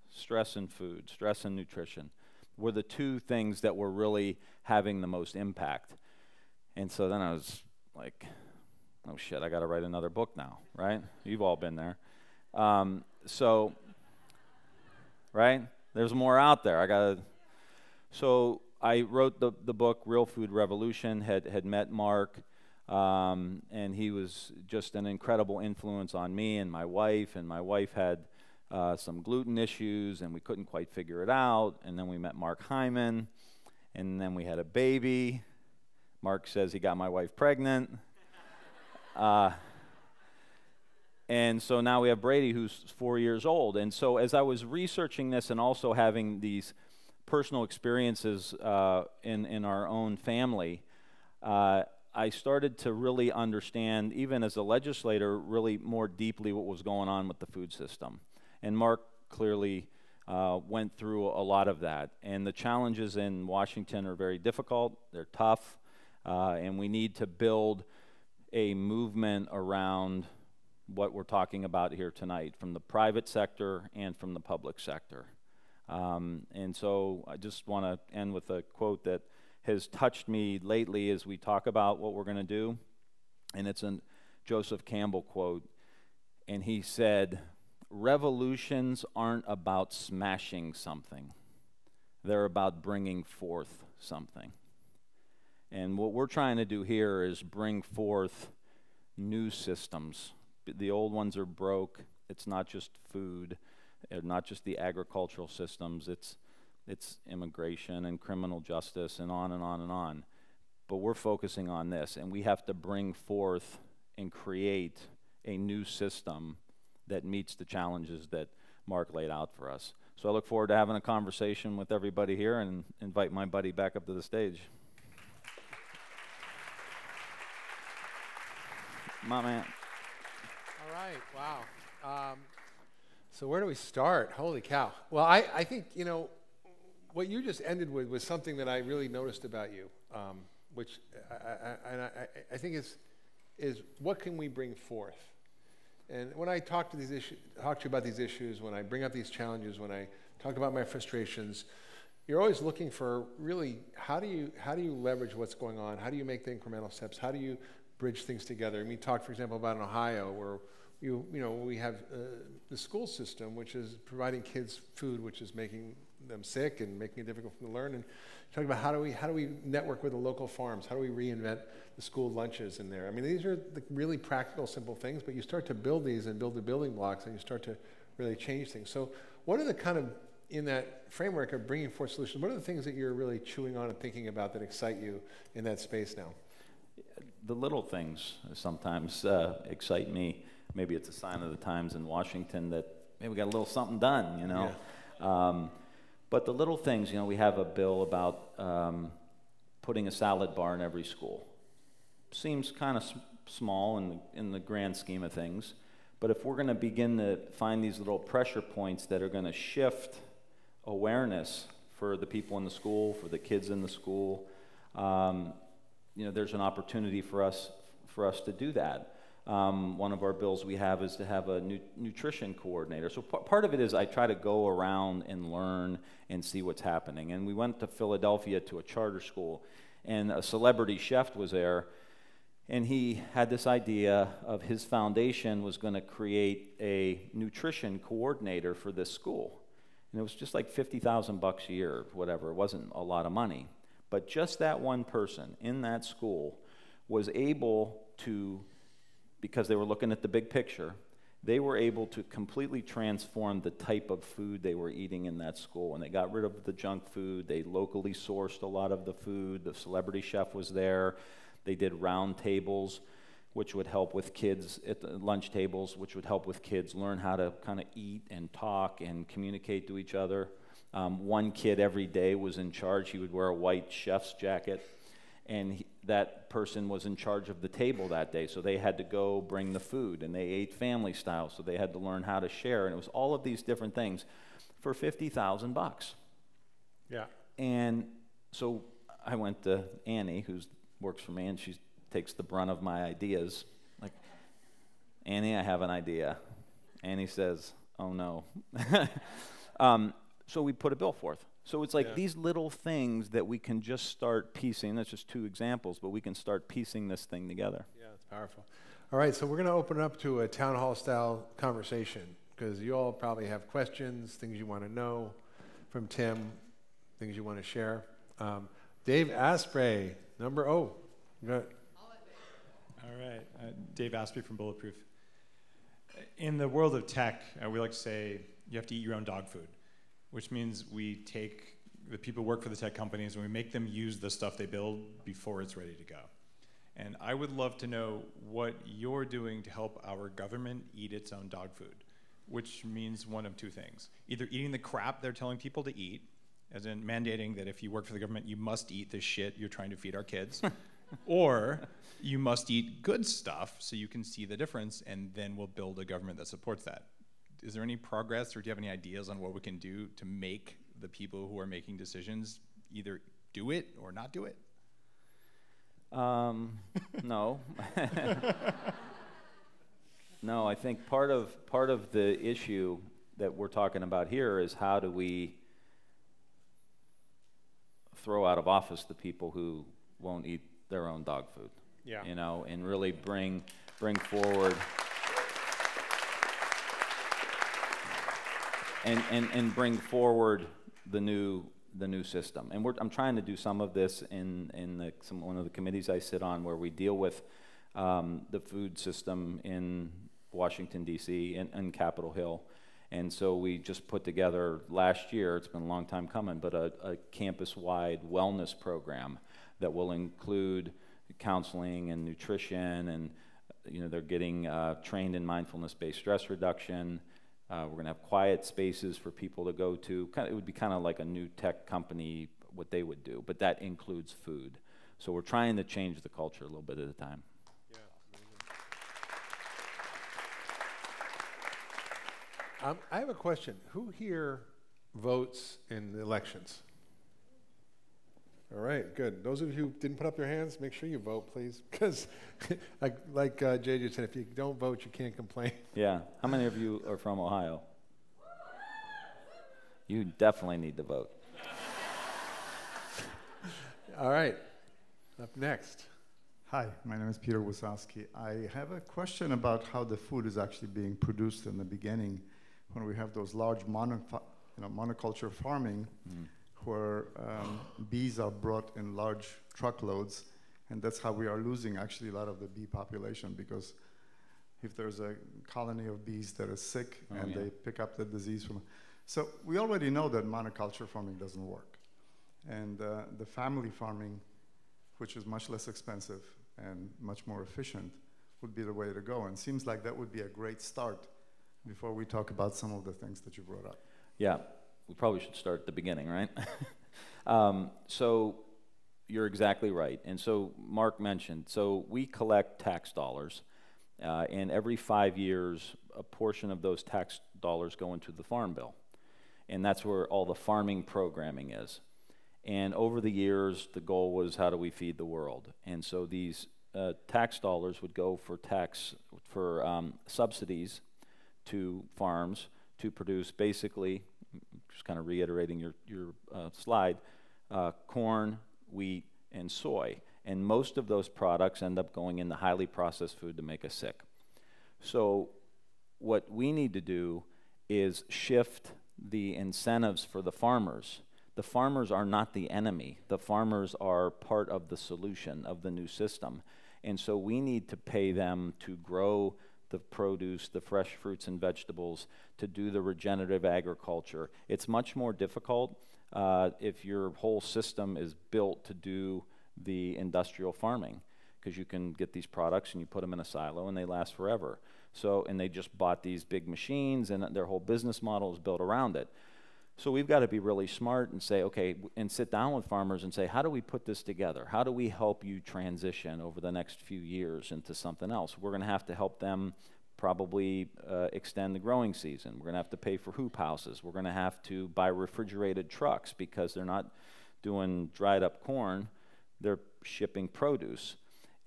stress and food, stress and nutrition were the two things that were really having the most impact. And so then I was like, oh shit, I got to write another book now, right? You've all been there. Right? There's more out there. So I wrote the book, Real Food Revolution, had met Mark, and he was just an incredible influence on me and my wife. And my wife had some gluten issues, and we couldn't quite figure it out. And then we met Mark Hyman, and then we had a baby. Mark says he got my wife pregnant. And so now we have Brady, who's 4 years old. And so as I was researching this and also having these personal experiences in our own family, I started to really understand, even as a legislator, really more deeply what was going on with the food system. And Mark clearly went through a lot of that. And the challenges in Washington are very difficult. They're tough. And we need to build a movement around what we're talking about here tonight, from the private sector and from the public sector. And so I just want to end with a quote that has touched me lately as we talk about what we're going to do. And it's a Joseph Campbell quote. And he said, "Revolutions aren't about smashing something. They're about bringing forth something." And what we're trying to do here is bring forth new systems. The old ones are broke. It's not just food, not just the agricultural systems. It's immigration and criminal justice and on and on and on. But we're focusing on this, and we have to bring forth and create a new system that meets the challenges that Mark laid out for us. So I look forward to having a conversation with everybody here and invite my buddy back up to the stage. My man. All right, wow. So where do we start? Holy cow. Well, I think, what you just ended with was something that I really noticed about you, which I think is what can we bring forth? And when I talk to you about these issues, when I bring up these challenges, when I talk about my frustrations, you're always looking for really how do you leverage what's going on? How do you make the incremental steps? How do you bridge things together? And we talked, for example, about in Ohio, where we have the school system, which is providing kids food, which is making them sick and making it difficult for them to learn. And talking about how do we network with the local farms? How do we reinvent the school lunches in there? I mean, these are the really practical, simple things, but you start to build these and build the building blocks, and you start to really change things. So what are the kind of, in that framework of bringing forth solutions, what are the things that you're really chewing on and thinking about that excite you in that space now? The little things sometimes excite me. Maybe it's a sign of the times in Washington that maybe we got a little something done, Yeah. But the little things, we have a bill about putting a salad bar in every school. Seems kind of small in the grand scheme of things, but if we're going to begin to find these little pressure points that are going to shift awareness for the people in the school, for the kids in the school, there's an opportunity for us to do that. One of our bills we have is to have a nutrition coordinator. So part of it is I try to go around and learn and see what's happening. And we went to Philadelphia to a charter school, and a celebrity chef was there, and he had this idea of his foundation was going to create a nutrition coordinator for this school. And it was just like $50,000 a year, whatever. It wasn't a lot of money. But just that one person in that school was able to, because they were looking at the big picture, they were able to completely transform the type of food they were eating in that school. And they got rid of the junk food. They locally sourced a lot of the food. The celebrity chef was there. They did round tables which would help with kids at the lunch tables, which would help with kids learn how to kind of eat and talk and communicate to each other. One kid every day was in charge. He would wear a white chef's jacket, and that person was in charge of the table that day. So they had to go bring the food, and they ate family style, so they had to learn how to share. And it was all of these different things for $50,000. Yeah. And so I went to Annie, who works for me, and she takes the brunt of my ideas. Like, Annie, I have an idea. Annie says, oh no. So we put a bill forth. So it's like these little things that we can just start piecing. That's just two examples, but we can start piecing this thing together. Yeah, it's powerful. All right, so we're going to open it up to a town hall style conversation, because you all probably have questions, things you want to know from Tim, things you want to share. Dave Asprey, number O. Go ahead. All right, Dave Asprey from Bulletproof. In the world of tech, we like to say you have to eat your own dog food, which means we take the people who work for the tech companies and we make them use the stuff they build before it's ready to go. And I would love to know what you're doing to help our government eat its own dog food, which means one of two things. Either eating the crap they're telling people to eat, as in mandating that if you work for the government, you must eat the shit you're trying to feed our kids, or you must eat good stuff so you can see the difference, and then we'll build a government that supports that. Is there any progress, or do you have any ideas on what we can do to make the people who are making decisions either do it or not do it? No. No, I think part of the issue that we're talking about here is how do we throw out of office the people who won't eat their own dog food. Yeah. You know, and really bring forward and bring forward the new system. And I'm trying to do some of this in one of the committees I sit on, where we deal with the food system in Washington, D.C. and Capitol Hill. And so we just put together last year, it's been a long time coming, but a campus-wide wellness program that will include counseling and nutrition, and they're getting trained in mindfulness-based stress reduction. We're going to have quiet spaces for people to go to. It would be kind of like a new tech company, what they would do, but that includes food. So we're trying to change the culture a little bit at a time. I have a question. Who here votes in the elections? All right, good. Those of you who didn't put up your hands, make sure you vote, please. Because, like JJ said, if you don't vote, you can't complain. Yeah. How many of you are from Ohio? You definitely need to vote. All right. Up next. Hi, my name is Peter Wasowski. I have a question about how the food is actually being produced in the beginning, when we have those large monoculture farming, where bees are brought in large truckloads, and that's how we are losing actually a lot of the bee population, because if there's a colony of bees that is sick they pick up the disease from. So we already know that monoculture farming doesn't work. And the family farming, which is much less expensive and much more efficient, would be the way to go. And it seems like that would be a great start before we talk about some of the things that you brought up. Yeah, we probably should start at the beginning, right? So you're exactly right. And so Mark mentioned, so we collect tax dollars, and every 5 years, a portion of those tax dollars go into the Farm Bill. And that's where all the farming programming is. And over the years, the goal was, how do we feed the world? And so these tax dollars would go for subsidies to farms to produce, basically, just kind of reiterating your slide, corn, wheat, and soy. And most of those products end up going into highly processed food to make us sick. So what we need to do is shift the incentives for the farmers. The farmers are not the enemy. The farmers are part of the solution of the new system. And so we need to pay them to grow the produce, the fresh fruits and vegetables, to do the regenerative agriculture. It's much more difficult if your whole system is built to do the industrial farming, because you can get these products and you put them in a silo and they last forever. So, and they just bought these big machines and their whole business model is built around it. So we've got to be really smart and say, okay, and sit down with farmers and say, how do we put this together? How do we help you transition over the next few years into something else? We're going to have to help them probably extend the growing season. We're going to have to pay for hoop houses. We're going to have to buy refrigerated trucks because they're not doing dried up corn, they're shipping produce.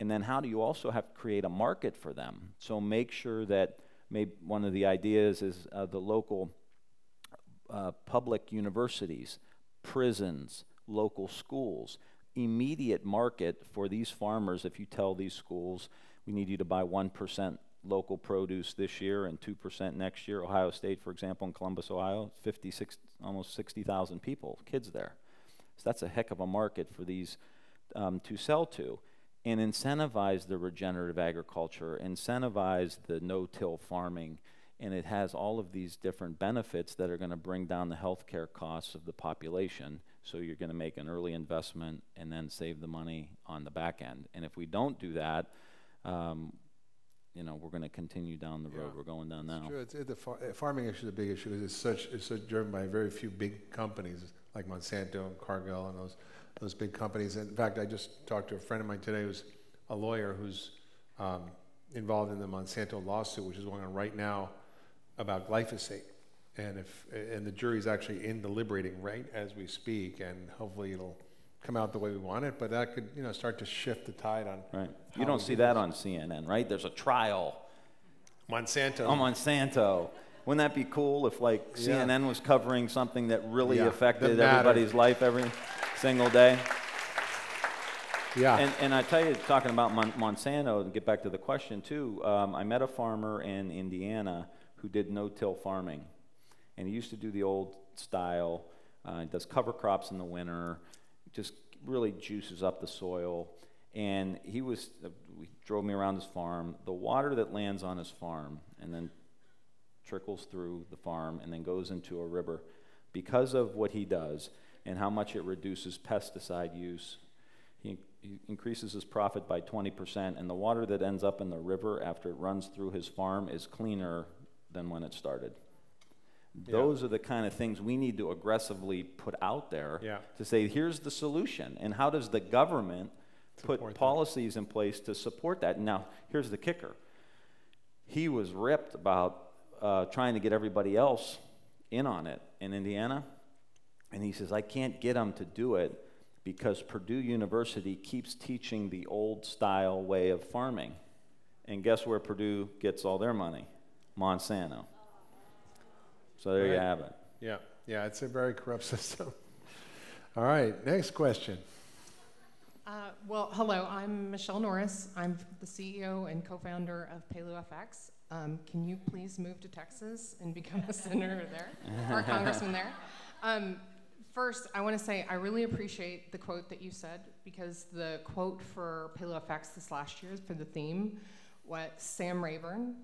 And then how do you also have to create a market for them? So make sure that maybe one of the ideas is the local public universities, prisons, local schools, immediate market for these farmers. If you tell these schools, we need you to buy 1% local produce this year and 2% next year. Ohio State, for example, in Columbus, Ohio, 56, almost 60,000 people, kids there. So that's a heck of a market for these to sell to. And incentivize the regenerative agriculture, incentivize the no-till farming, and it has all of these different benefits that are going to bring down the healthcare costs of the population. So you're going to make an early investment and then save the money on the back end. And if we don't do that, you know, we're going to continue down the road we're going down now. It's true. Farming issue is a big issue. It's so driven by very few big companies like Monsanto and Cargill and those big companies. In fact, I just talked to a friend of mine today who's a lawyer who's involved in the Monsanto lawsuit, which is going on right now about glyphosate. And the jury's actually deliberating right as we speak, and hopefully it'll come out the way we want it, but that could, you know, start to shift the tide on. Right. You don't see that on CNN, right? There's a trial. Monsanto. Oh, Monsanto. Wouldn't that be cool if, like, CNN was covering something that really affected everybody's life every single day? Yeah. And I tell you, talking about Monsanto, to get back to the question too, I met a farmer in Indiana who did no-till farming. And he used to do the old style, does cover crops in the winter, just really juices up the soil. And he drove me around his farm. The water that lands on his farm and then trickles through the farm and then goes into a river, because of what he does and how much it reduces pesticide use, he increases his profit by 20%, and the water that ends up in the river after it runs through his farm is cleaner than when it started. Those are the kind of things we need to aggressively put out there to say, here's the solution. And how does the government put policies in place to support that? Now, here's the kicker. He was ripped about trying to get everybody else in on it in Indiana. And he says, I can't get them to do it because Purdue University keeps teaching the old style way of farming. And guess where Purdue gets all their money? Monsanto. So there you have it. Yeah, it's a very corrupt system. All right, next question. Well, hello, I'm Michelle Norris. I'm the CEO and co-founder of PaleoFX. Can you please move to Texas and become a senator there, or a congressman there? First, I want to say I really appreciate the quote that you said, because the quote for PaleoFX this last year for the theme, what Sam Rayburn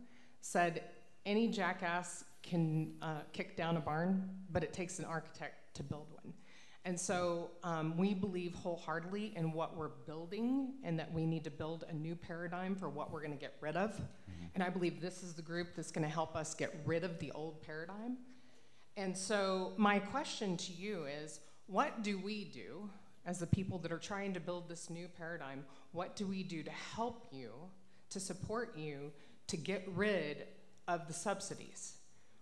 said, any jackass can kick down a barn, but it takes an architect to build one. And so we believe wholeheartedly in what we're building, and that we need to build a new paradigm for what we're going to get rid of. And I believe this is the group that's going to help us get rid of the old paradigm. And so my question to you is, what do we do as the people that are trying to build this new paradigm? What do we do to help you, to support you, to get rid of the subsidies?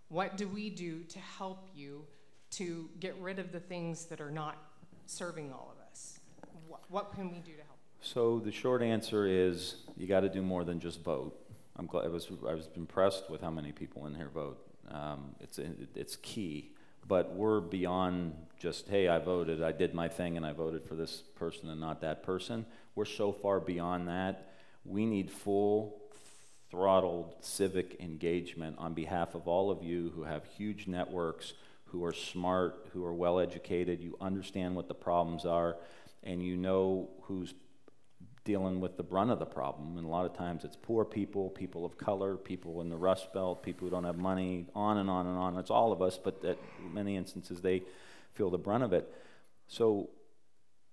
What do we do to help you to get rid of the things that are not serving all of us? What can we do to help? So the short answer is you got to do more than just vote. I'm glad I was impressed with how many people in here vote. It's key, but we're beyond just, hey, I voted, I did my thing, and I voted for this person and not that person. We're so far beyond that. We need full throttled civic engagement on behalf of all of you who have huge networks, who are smart, who are well educated, you understand what the problems are, and you know who's dealing with the brunt of the problem. And a lot of times it's poor people, people of color, people in the Rust Belt, people who don't have money, on and on and on. It's all of us, but in many instances they feel the brunt of it. So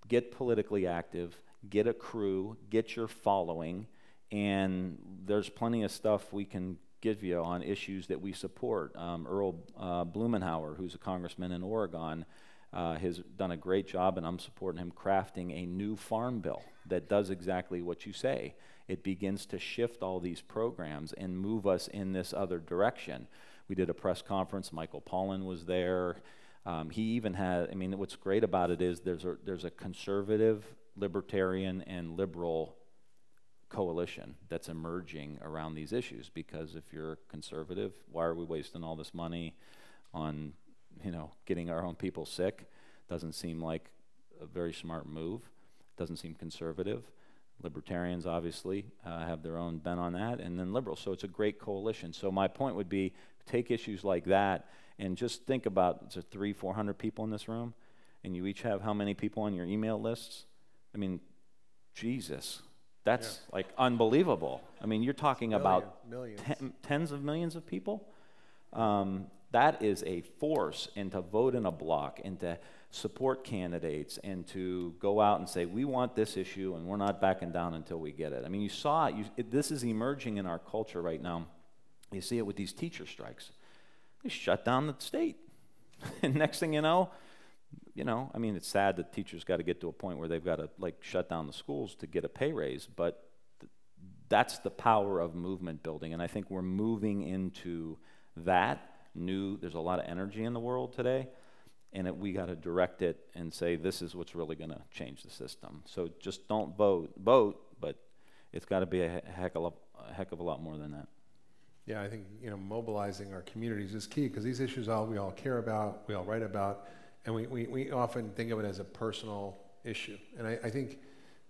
get politically active, get a crew, get your following, and there's plenty of stuff we can give you on issues that we support. Earl Blumenauer, who's a congressman in Oregon, has done a great job, and I'm supporting him crafting a new farm bill that does exactly what you say. It begins to shift all these programs and move us in this other direction. We did a press conference. Michael Pollan was there. He even had, I mean, what's great about it is there's a conservative, libertarian, and liberal coalition that's emerging around these issues, because if you're conservative, why are we wasting all this money on, you know, getting our own people sick? Doesn't seem like a very smart move. Doesn't seem conservative. Libertarians obviously have their own bent on that, and then liberals. So it's a great coalition. So my point would be, take issues like that and just think about, there's 300-400 people in this room, and you each have how many people on your email lists? I mean, Jesus. That's like unbelievable. I mean, you're talking about tens of millions of people. That is a force, and to vote in a block, and to support candidates, and to go out and say, we want this issue, and we're not backing down until we get it. I mean, you saw it. This is emerging in our culture right now. You see it with these teacher strikes. They shut down the state. And next thing you know, I mean, it's sad that teachers got to get to a point where they've got to like shut down the schools to get a pay raise, but that's the power of movement building, and I think we're moving into that new. There's a lot of energy in the world today, and we got to direct it and say, this is what's really going to change the system. So just don't vote, but it's got to be a heck of a lot more than that. Yeah, I think mobilizing our communities is key, because these issues we all care about, we all write about. And we often think of it as a personal issue. And I think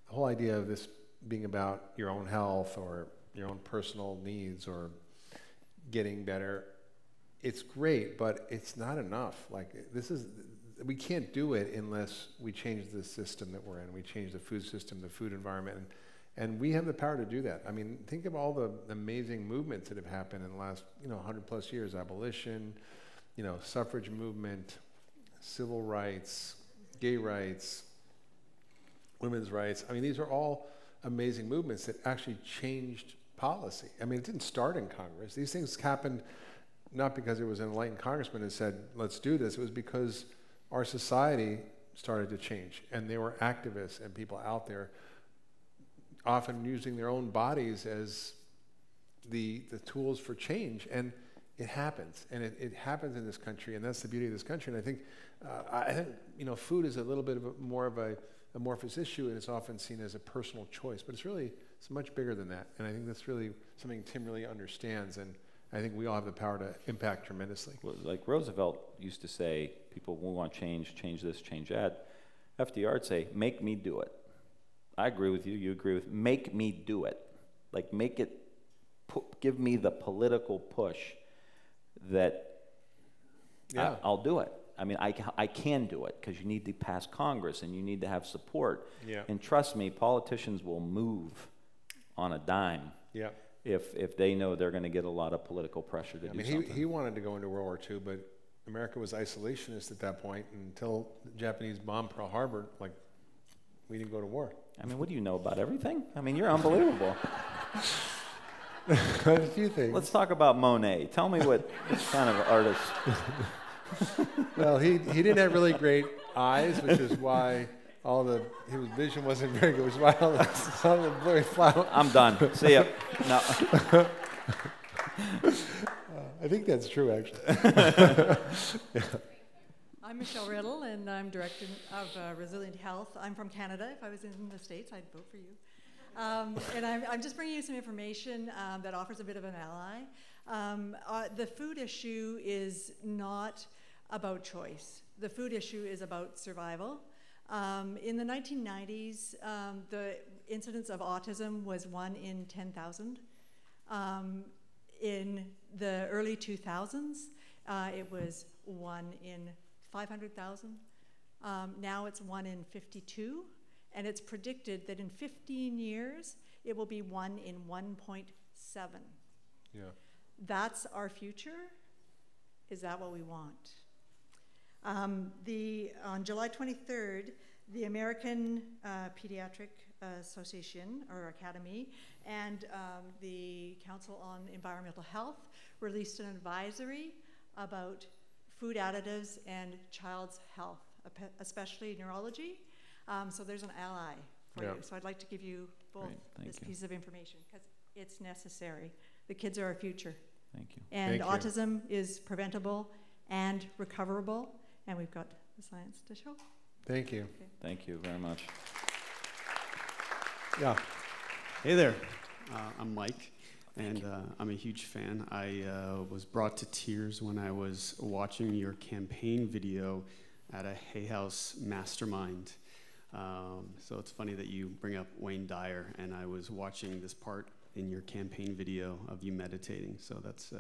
the whole idea of this being about your own health or your own personal needs or getting better, it's great, but it's not enough. Like, we can't do it unless we change the system that we're in. We change the food system, the food environment, and we have the power to do that. I mean, think of all the amazing movements that have happened in the last 100 plus years: abolition, suffrage movement, civil rights, gay rights, women's rights. I mean, these are all amazing movements that actually changed policy. I mean, it didn't start in Congress. These things happened not because there was an enlightened congressman who said, let's do this. It was because our society started to change, and there were activists and people out there often using their own bodies as the tools for change. And it happens, and it happens in this country, and that's the beauty of this country. And I think food is a little bit of more of a amorphous issue, and it's often seen as a personal choice, but it's much bigger than that. And I think that's really something Tim really understands, and I think we all have the power to impact tremendously. Well, like Roosevelt used to say, people will want change this, change that. FDR would say, make me do it. I agree with you, you agree with me. Make me do it. Like, give me the political push that I'll do it. I mean, I can do it, because you need to pass Congress and you need to have support. Yeah. And trust me, politicians will move on a dime. Yeah. If they know they're going to get a lot of political pressure to do something. He wanted to go into World War II, but America was isolationist at that point until the Japanese bombed Pearl Harbor. Like, we didn't go to war. I mean, what do you know about everything? I mean, you're unbelievable. A few things. Let's talk about Monet. Tell me what kind of artist. Well, he didn't have really great eyes, which is why his vision wasn't very good, which is why all the blurry flowers. I'm done. See ya. No. I think that's true, actually. Yeah. I'm Michelle Riddle, and I'm Director of Resilient Health. I'm from Canada. If I was in the States, I'd vote for you. And I'm just bringing you some information that offers a bit of an ally. The food issue is not about choice. The food issue is about survival. In the 1990s, the incidence of autism was 1 in 10,000. In the early 2000s, it was 1 in 500,000. Now it's 1 in 52. And it's predicted that in 15 years, it will be 1 in 1.7. Yeah. That's our future. Is that what we want? On July 23rd, the American Pediatric Association or Academy and the Council on Environmental Health released an advisory about food additives and child's health, especially neurology. So there's an ally for you. So I'd like to give you both this piece of information because it's necessary. The kids are our future. Thank you. And autism is preventable and recoverable, and we've got the science to show. Thank you. Okay. Thank you very much. Yeah. Hey there. I'm Mike, and I'm a huge fan. I was brought to tears when I was watching your campaign video at a Hay House Mastermind. So it's funny that you bring up Wayne Dyer, and I was watching this part in your campaign video of you meditating, so that's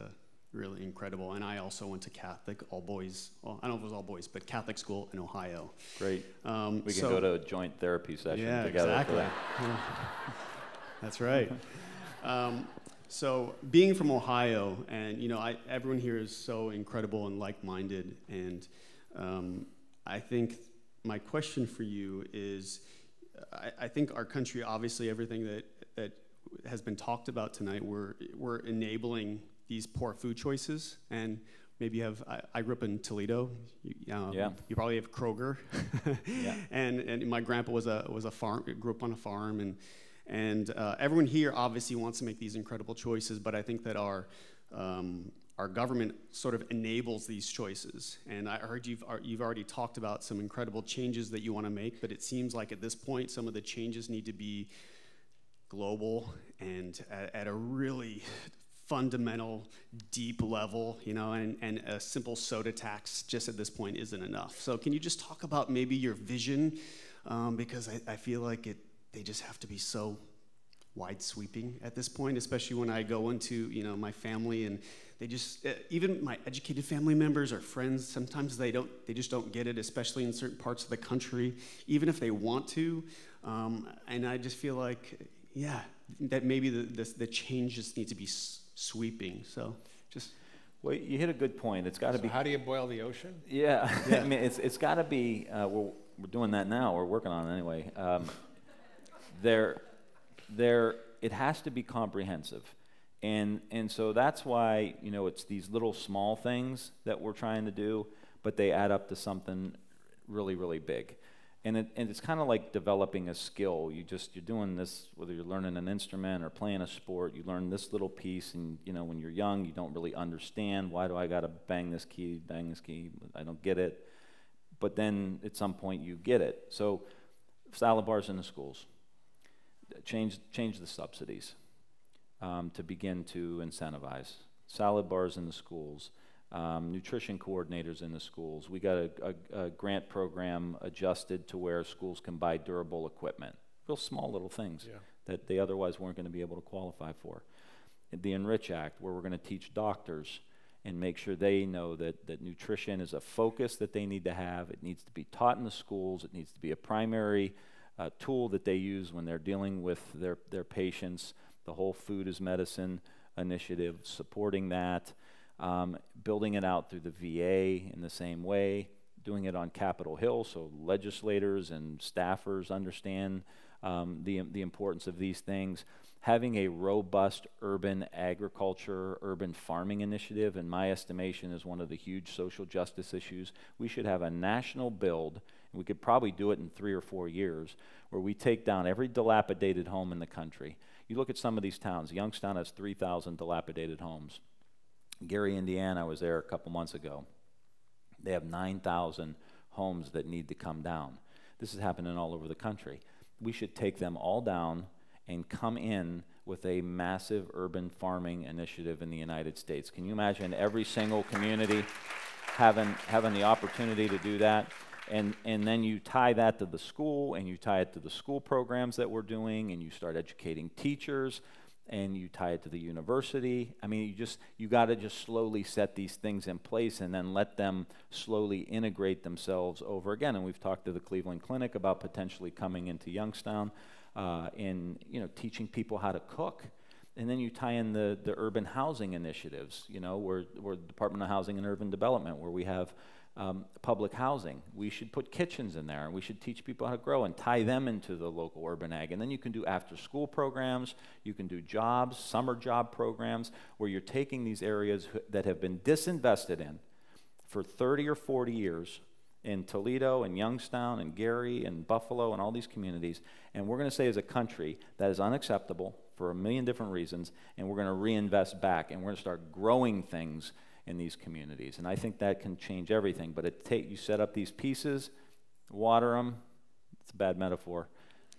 really incredible. And I also went to Catholic, all boys, well, I don't know if it was all boys, but Catholic school in Ohio. Great. We can go to a joint therapy session together. Exactly. For that. That's right. So being from Ohio, and everyone here is so incredible and like-minded, and I think my question for you is, I think our country, obviously everything that has been talked about tonight, we're enabling these poor food choices, and maybe you have, I grew up in Toledo, you probably have Kroger, and my grandpa was a farm, grew up on a farm, and everyone here obviously wants to make these incredible choices, but I think that our government sort of enables these choices. And I heard you've already talked about some incredible changes that you want to make, but it seems like at this point some of the changes need to be global and at a really fundamental, deep level, and a simple soda tax just at this point isn't enough. So can you just talk about maybe your vision? Because I feel like they just have to be so wide sweeping at this point, especially when I go into my family, and they just even my educated family members or friends, sometimes they just don't get it, especially in certain parts of the country, even if they want to. And I just feel like that maybe the changes need to be sweeping. So just. Well, you hit a good point. It's got to be. How do you boil the ocean? Yeah. I mean, it's got to be. We're doing that now. We're working on it anyway. It has to be comprehensive, and so that's why it's these little small things that we're trying to do, but they add up to something really, really big. And it's kind of like developing a skill. You're doing this, whether you're learning an instrument or playing a sport, you learn this little piece, and when you're young, you don't really understand, why do I gotta bang this key, I don't get it. But then at some point you get it. So salad bars in the schools, change the subsidies to begin to incentivize. Salad bars in the schools. Nutrition coordinators in the schools. We got a grant program adjusted to where schools can buy durable equipment. Real small little things that they otherwise weren't going to be able to qualify for. The Enrich Act, where we're going to teach doctors and make sure they know that nutrition is a focus that they need to have. It needs to be taught in the schools. It needs to be a primary tool that they use when they're dealing with their patients. The whole Food is Medicine initiative, supporting that. Building it out through the VA in the same way, doing it on Capitol Hill so legislators and staffers understand the importance of these things. Having a robust urban agriculture, urban farming initiative, in my estimation, is one of the huge social justice issues. We should have a national build, and we could probably do it in 3 or 4 years, where we take down every dilapidated home in the country. You look at some of these towns. Youngstown has 3,000 dilapidated homes. Gary, Indiana, I was there a couple months ago. They have 9,000 homes that need to come down. This is happening all over the country. We should take them all down and come in with a massive urban farming initiative in the United States. Can you imagine every single community having the opportunity to do that? And then you tie that to the school, and you tie it to the school programs that we're doing, and you start educating teachers, and you tie it to the university. I mean, you got to just slowly set these things in place and then let them slowly integrate themselves over again. And we've talked to the Cleveland Clinic about potentially coming into Youngstown and teaching people how to cook. And then you tie in the urban housing initiatives, where Department of Housing and Urban Development, where we have public housing. We should put kitchens in there, and we should teach people how to grow and tie them into the local urban ag. And then you can do after-school programs, you can do jobs, summer job programs, where you're taking these areas that have been disinvested in for 30 or 40 years in Toledo and Youngstown and Gary and Buffalo and all these communities, and we're going to say as a country that is unacceptable for a million different reasons, and we're going to reinvest back, and we're going to start growing things in these communities. And I think that can change everything. But you set up these pieces, water them. It's a bad metaphor,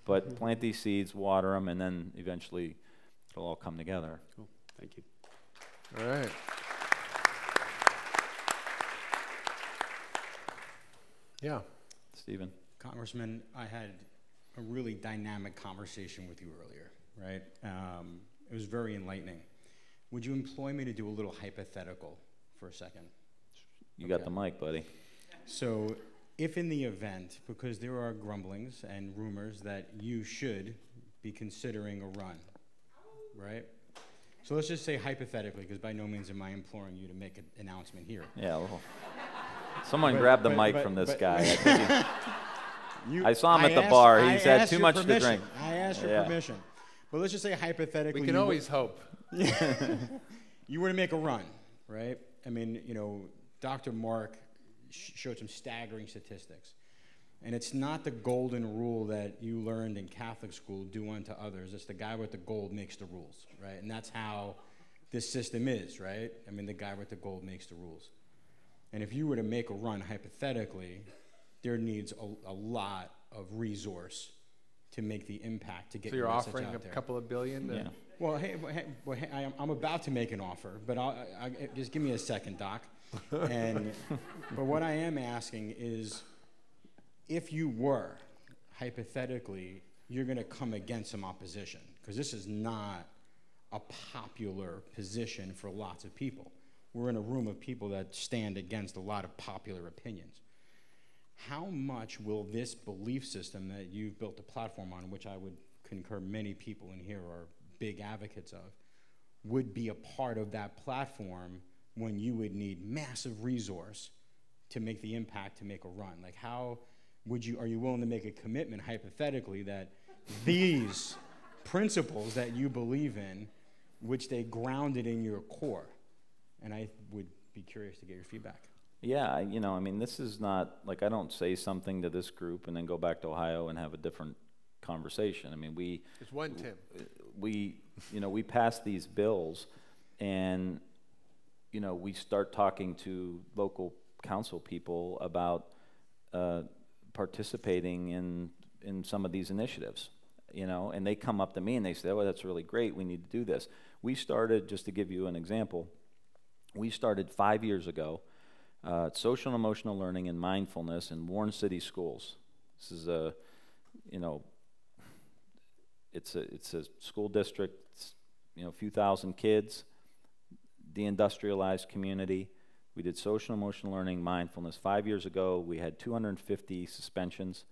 but plant these seeds, water them, and then eventually it'll all come together. Cool. Thank you. All right. Yeah. Stephen. Congressman, I had a really dynamic conversation with you earlier, right? It was very enlightening. Would you employ me to do a little hypothetical for a second? You got the mic, buddy. So if in the event, because there are grumblings and rumors that you should be considering a run, right? So let's just say hypothetically, because by no means am I imploring you to make an announcement here. Yeah, well, someone grab the mic from this guy. I think I saw him at the bar. He's had too much to drink. I asked your permission. But let's just say hypothetically. We can always hope. You were to make a run, right? I mean, you know, Dr. Mark showed some staggering statistics. And it's not the golden rule that you learned in Catholic school, do unto others. It's the guy with the gold makes the rules, right? And that's how this system is, right? I mean, the guy with the gold makes the rules. And if you were to make a run, hypothetically, there needs a lot of resource to make the impact to get your message out there. So you're offering a couple of billion? Yeah. Well, hey, I'm about to make an offer, but just give me a second, Doc. But what I am asking is, if you were, hypothetically, you're going to come against some opposition, because this is not a popular position for lots of people. We're in a room of people that stand against a lot of popular opinions. How much will this belief system that you've built a platform on, which I would concur many people in here are big advocates of, would be a part of that platform when you would need massive resource to make the impact to make a run? Like, how would you, are you willing to make a commitment hypothetically that these principles that you believe in, which they grounded in your core? And I would be curious to get your feedback. Yeah, I mean, this is not, like, I don't say something to this group and then go back to Ohio and have a different conversation. I mean, It's one, Tim. We pass these bills, and, we start talking to local council people about participating in some of these initiatives, and they come up to me and they say, oh, that's really great, we need to do this. We started, just to give you an example, we started 5 years ago, social and emotional learning and mindfulness in Warren City schools. This is it's a school district, a few thousand kids, deindustrialized community. We did social and emotional learning, mindfulness. 5 years ago, we had 250 suspensions,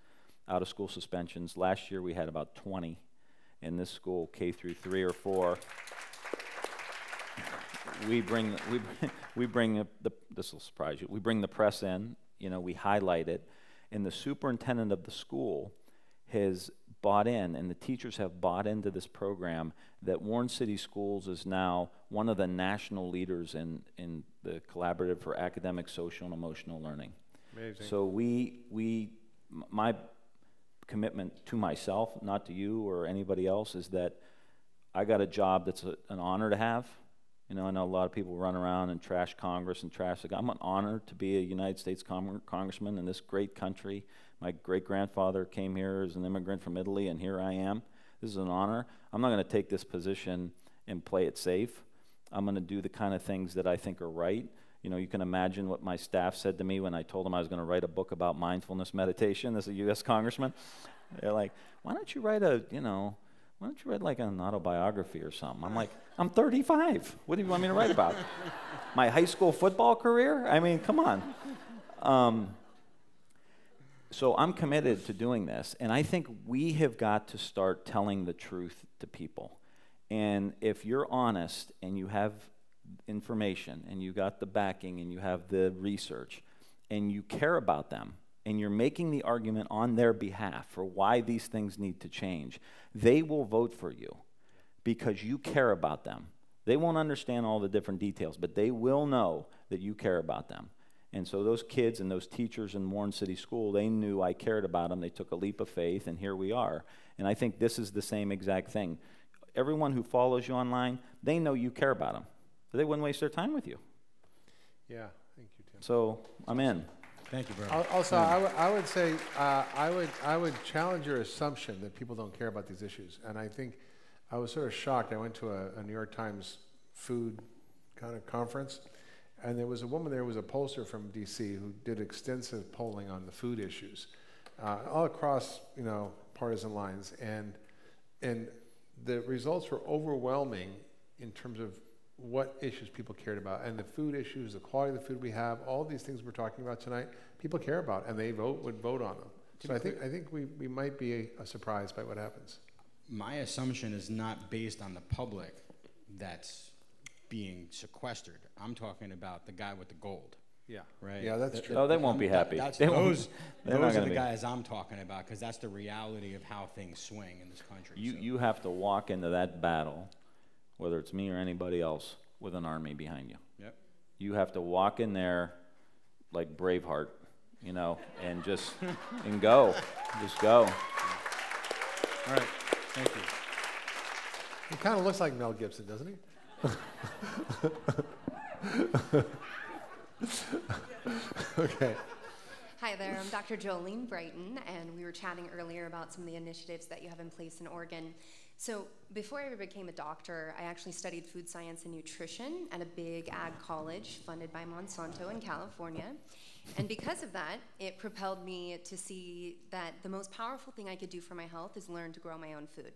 out of school suspensions. Last year, we had about 20 in this school, K through 3 or 4. We bring this will surprise you. We bring the press in, we highlight it, and the superintendent of the school has bought in, and the teachers have bought into this program, that Warren City Schools is now one of the national leaders in the Collaborative for Academic, Social, and Emotional Learning. Amazing. So my commitment to myself, not to you or anybody else, is that I got a job that's an honor to have. I know a lot of people run around and trash Congress and trash. I'm an honor to be a United States congressman in this great country. My great-grandfather came here as an immigrant from Italy, and here I am. This is an honor. I'm not going to take this position and play it safe. I'm going to do the kind of things that I think are right. You can imagine what my staff said to me when I told them I was going to write a book about mindfulness meditation as a U.S. congressman. They're like, why don't you write like an autobiography or something? I'm like, I'm 35. What do you want me to write about? My high school football career? I mean, come on. So I'm committed to doing this, and I think we have got to start telling the truth to people. And if you're honest and you have information and you got the backing and you have the research, and you care about them, and you're making the argument on their behalf for why these things need to change, they will vote for you because you care about them. They won't understand all the different details, but they will know that you care about them. And so those kids and those teachers in Warren City School, they knew I cared about them. They took a leap of faith, and here we are. And I think this is the same exact thing. Everyone who follows you online, they know you care about them. They wouldn't waste their time with you. Yeah, thank you, Tim. So I'm in. Thank you, bro. Also, I would say I would challenge your assumption that people don't care about these issues. And I think I was sort of shocked. I went to a New York Times food kind of conference, and there was a woman there who was a pollster from D.C. who did extensive polling on the food issues, all across partisan lines, and the results were overwhelming in terms of what issues people cared about. And the food issues, the quality of the food we have, all these things we're talking about tonight, people care about, and they would vote on them. So I think we might be surprised by what happens. My assumption is not based on the public that's being sequestered. I'm talking about the guy with the gold. Yeah. Right? Yeah, that's true. Oh, they won't be happy. Those not are gonna the be. guys I'm talking about, because that's the reality of how things swing in this country. You have to walk into that battle, whether it's me or anybody else, with an army behind you. Yep. You have to walk in there like Braveheart, and just and go. Just go. All right. Thank you. He kind of looks like Mel Gibson, doesn't he? Okay. Hi there, I'm Dr. Jolene Brighton, and we were chatting earlier about some of the initiatives that you have in place in Oregon. So before I ever became a doctor, I actually studied food science and nutrition at a big ag college funded by Monsanto in California. And because of that, it propelled me to see that the most powerful thing I could do for my health is learn to grow my own food.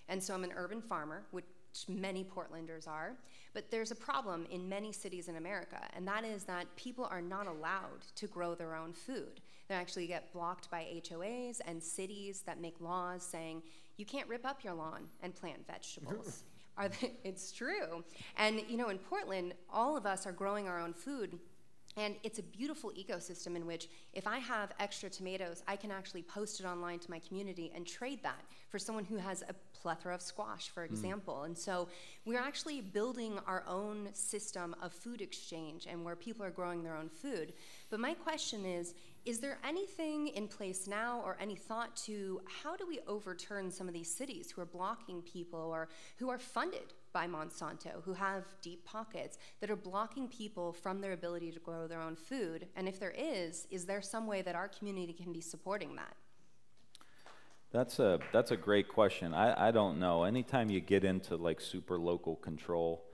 And so I'm an urban farmer, which many Portlanders are, but there's a problem in many cities in America, and that is that people are not allowed to grow their own food. They actually get blocked by HOAs and cities that make laws saying, you can't rip up your lawn and plant vegetables. It's true. And in Portland, all of us are growing our own food. And it's a beautiful ecosystem in which if I have extra tomatoes, I can actually post it online to my community and trade that for someone who has a plethora of squash, for example. And so we're actually building our own system of food exchange and where people are growing their own food. But my question is there anything in place now or any thought to how do we overturn some of these cities who are blocking people or who are funded by Monsanto, who have deep pockets, that are blocking people from their ability to grow their own food? And if there is there some way that our community can be supporting that? That's a great question. I don't know. Anytime you get into like super local control,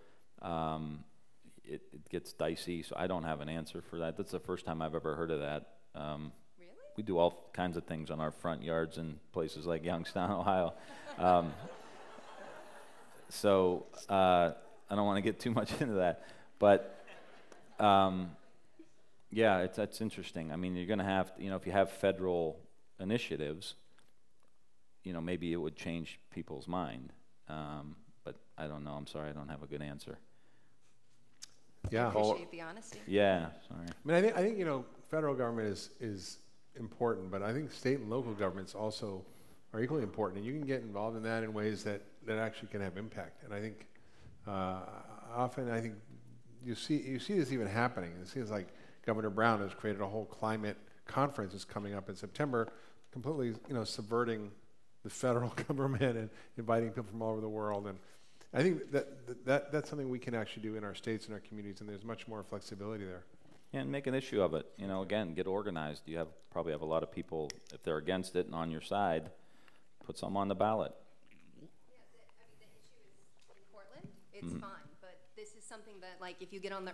it gets dicey, so I don't have an answer for that. That's the first time I've ever heard of that. Really? We do all kinds of things on our front yards in places like Youngstown, Ohio. So I don't want to get too much into that, but yeah, that's interesting. I mean, you're going to have, if you have federal initiatives, maybe it would change people's mind, but I don't know. I'm sorry, I don't have a good answer. Yeah, I appreciate the honesty. Yeah, sorry. I mean, I think federal government is important, but I think state and local governments also are equally important, and you can get involved in that in ways that actually can have impact. And I think often you see this even happening. It seems like Governor Brown has created a whole climate conference that's coming up in September, completely subverting the federal government and inviting people from all over the world. And I think that's something we can actually do in our states and our communities, and there's much more flexibility there. Yeah, and make an issue of it. Again, get organized. You probably have a lot of people, if they're against it and on your side, put some on the ballot. Yeah, the issue is in Portland, it's fine, but this is something that, like, if you get on the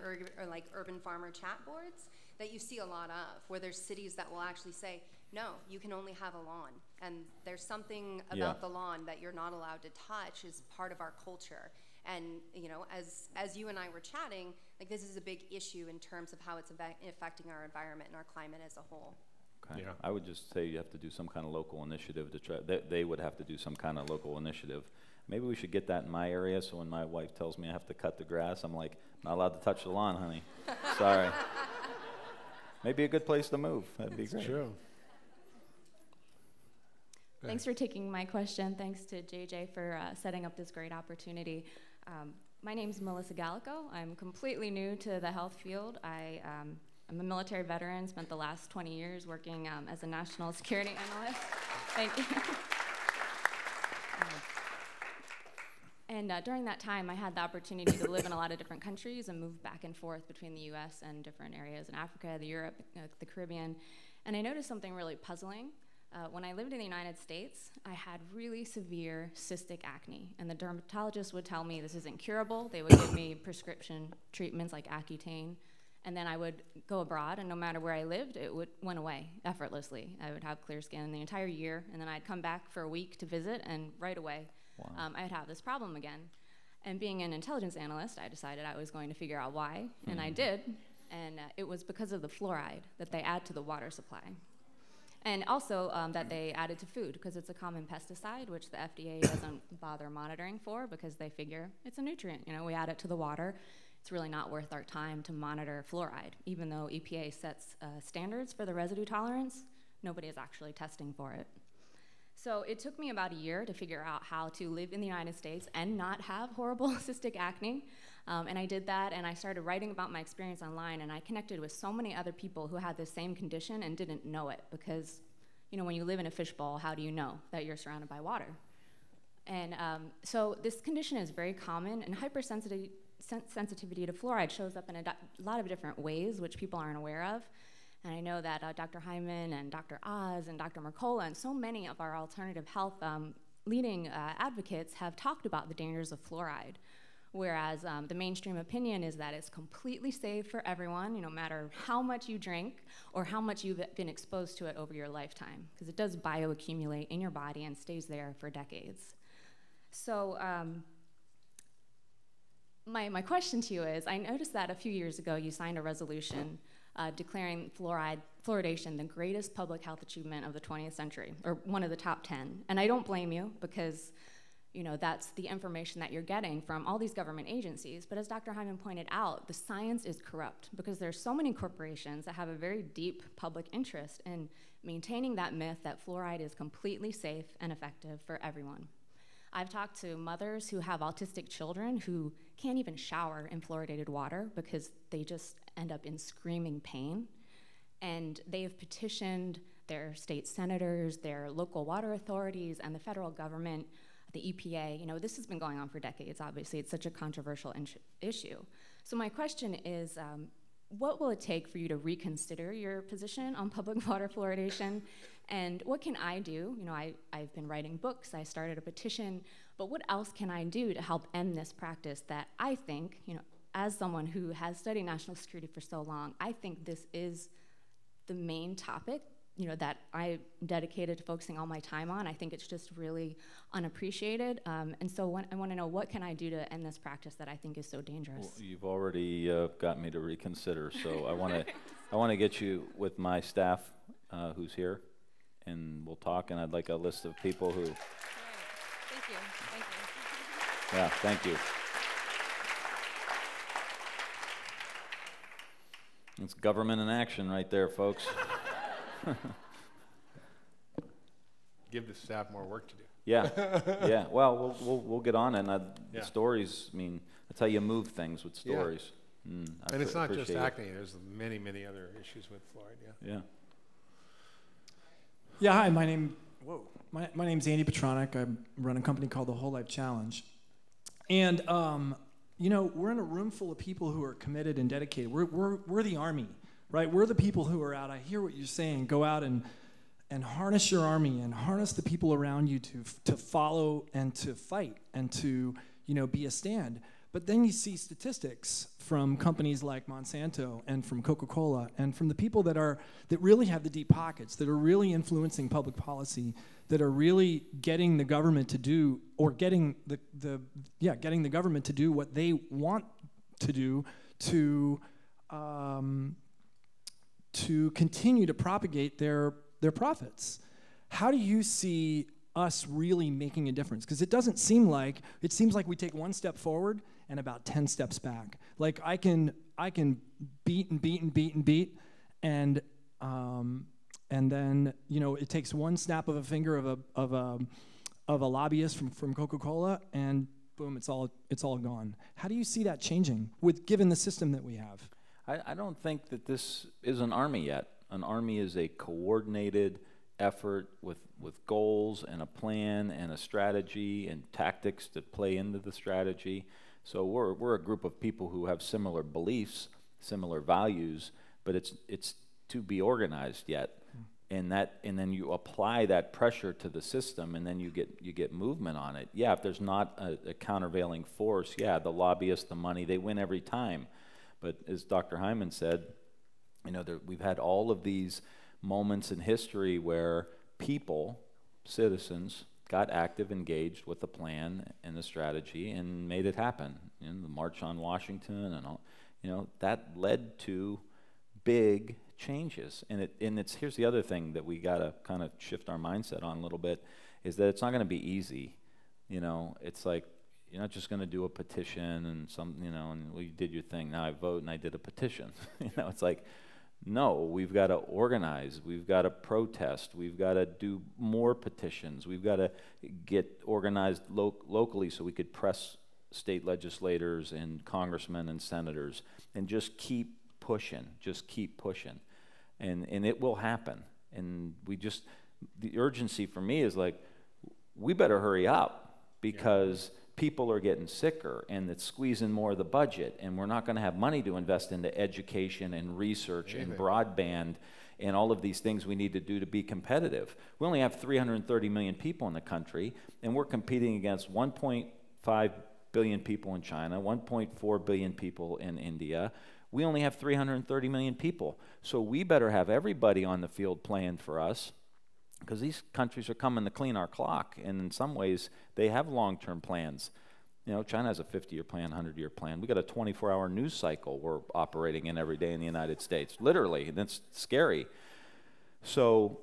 urban farmer chat boards, that you see a lot of, where there's cities that will actually say, no, you can only have a lawn, and there's something about the lawn that you're not allowed to touch as part of our culture. And as you and I were chatting, like, this is a big issue in terms of how it's affecting our environment and our climate as a whole. Okay. Yeah. I would just say you have to do some kind of local initiative to try. They would have to do some kind of local initiative. Maybe we should get that in my area, so when my wife tells me I have to cut the grass, I'm like, not allowed to touch the lawn, honey. Sorry. maybe a good place to move. That'd be great. True. Thanks for taking my question. Thanks to JJ for setting up this great opportunity. My name's Melissa Gallico. I'm completely new to the health field. I'm a military veteran, spent the last 20 years working as a national security analyst. Thank you. And during that time, I had the opportunity to live in a lot of different countries and move back and forth between the US and different areas in Africa, Europe, the Caribbean. And I noticed something really puzzling. When I lived in the United States, I had really severe cystic acne, and the dermatologist would tell me this isn't curable. They would give me prescription treatments like Accutane, and then I would go abroad, and no matter where I lived, it went away effortlessly. I would have clear skin the entire year, and then I'd come back for a week to visit, and right away, I'd have this problem again. And being an intelligence analyst, I decided I was going to figure out why, and I did, and it was because of the fluoride that they add to the water supply. And also that they added to food, because it's a common pesticide, which the FDA doesn't bother monitoring for, because they figure it's a nutrient. You know, we add it to the water. It's really not worth our time to monitor fluoride. Even though EPA sets standards for the residue tolerance, nobody is actually testing for it. So it took me about a year to figure out how to live in the United States and not have horrible cystic acne. And I did that, and I started writing about my experience online, and I connected with so many other people who had the same condition and didn't know it, because, you know, when you live in a fishbowl, how do you know that you're surrounded by water? And so this condition is very common, and hypersensitivity to fluoride shows up in a lot of different ways, which people aren't aware of. And I know that Dr. Hyman and Dr. Oz and Dr. Mercola and so many of our alternative health leading advocates have talked about the dangers of fluoride. Whereas the mainstream opinion is that it's completely safe for everyone, you know, no matter how much you drink or how much you've been exposed to it over your lifetime, because it does bioaccumulate in your body and stays there for decades. So my question to you is, I noticed that a few years ago you signed a resolution declaring fluoridation the greatest public health achievement of the 20th century, or one of the top 10. And I don't blame you, because you know, that's the information that you're getting from all these government agencies. But as Dr. Hyman pointed out, the science is corrupt, because there's so many corporations that have a very deep public interest in maintaining that myth that fluoride is completely safe and effective for everyone. I've talked to mothers who have autistic children who can't even shower in fluoridated water because they just end up in screaming pain. And they've petitioned their state senators, their local water authorities, and the federal government, the EPA. You know, this has been going on for decades, obviously. It's such a controversial issue. So my question is, what will it take for you to reconsider your position on public water fluoridation? And what can I do? You know, I've been writing books, I started a petition, but what else can I do to help end this practice that I think, you know, as someone who has studied national security for so long, I think this is the main topic, you know, that I'm dedicated to focusing all my time on. I think it's just really unappreciated. And so I want to know, what can I do to end this practice that I think is so dangerous? Well, you've already got me to reconsider, so I want to get you with my staff who's here, and we'll talk, and I'd like a list of people who... Thank you, thank you. Yeah, thank you. It's government in action right there, folks. Give the staff more work to do. Yeah, yeah. Well, we'll get on, and the stories. I mean, that's how you move things with stories. Yeah. And it's not just acne. There's many, many other issues with fluoride. Yeah. Yeah. Yeah. Hi, my name's Andy Petronic. I run a company called the Whole Life Challenge, and you know, we're in a room full of people who are committed and dedicated. We're the army, right? We're the people who are out. I hear what you're saying. Go out and harness your army and harness the people around you to follow and to fight and to, you know, be a stand. But then you see statistics from companies like Monsanto and from Coca-Cola and from the people that really have the deep pockets, that are really influencing public policy, that are really getting the government to do, or getting getting the government to do what they want to do to continue to propagate their profits. How do you see us really making a difference? Because it seems like we take one step forward and about 10 steps back. Like I can beat and beat and beat and beat, and then it takes one snap of a finger of a lobbyist from Coca-Cola, and boom, it's all gone. How do you see that changing given the system that we have? I don't think that this is an army yet. An army is a coordinated effort with goals and a plan and a strategy and tactics that play into the strategy. So we're a group of people who have similar beliefs, similar values, but it's to be organized yet. And then you apply that pressure to the system, and then you get movement on it. Yeah, if there's not a countervailing force, yeah, the lobbyists, the money, they win every time. But as Dr. Hyman said, we've had all of these moments in history where people, citizens, got active, engaged with the plan and the strategy, and made it happen. The March on Washington and all, that led to big changes. And here's the other thing that we got to kind of shift our mindset on a little bit, is that it's not going to be easy. It's like, you're not just going to do a petition and and you did your thing. Now I vote and I did a petition. It's like, no, we've got to organize. We've got to protest. We've got to do more petitions. We've got to get organized locally so we could press state legislators and congressmen and senators and just keep pushing. Just keep pushing. And it will happen. And the urgency for me is like, we better hurry up, because people are getting sicker, and it's squeezing more of the budget, and we're not going to have money to invest into education and research and broadband and all of these things we need to do to be competitive. We only have 330 million people in the country, and we're competing against 1.5 billion people in China, 1.4 billion people in India. We only have 330 million people. So we better have everybody on the field playing for us, because these countries are coming to clean our clock, and in some ways they have long-term plans. China has a 50-year plan, 100-year plan. We got a 24-hour news cycle we're operating in every day in the United States, literally, and it's scary. So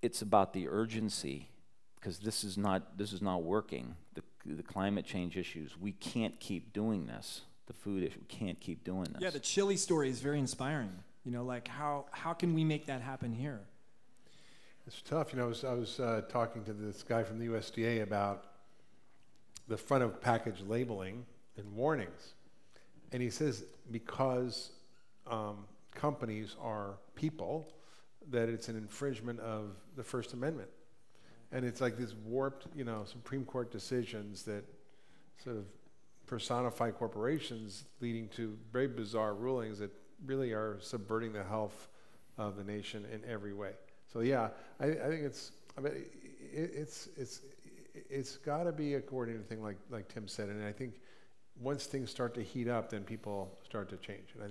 it's about the urgency, because this is not working. The climate change issues, we can't keep doing this. The food issue, we can't keep doing this. Yeah, the Chile story is very inspiring. Like how can we make that happen here? It's tough. I was talking to this guy from the USDA about the front of package labeling and warnings, and he says because companies are people, that it's an infringement of the First Amendment, and it's like this warped, Supreme Court decisions that sort of personify corporations, leading to very bizarre rulings that really are subverting the health of the nation in every way. So yeah, I think it's got to be a coordinated thing, like Tim said, and I think once things start to heat up, then people start to change, and I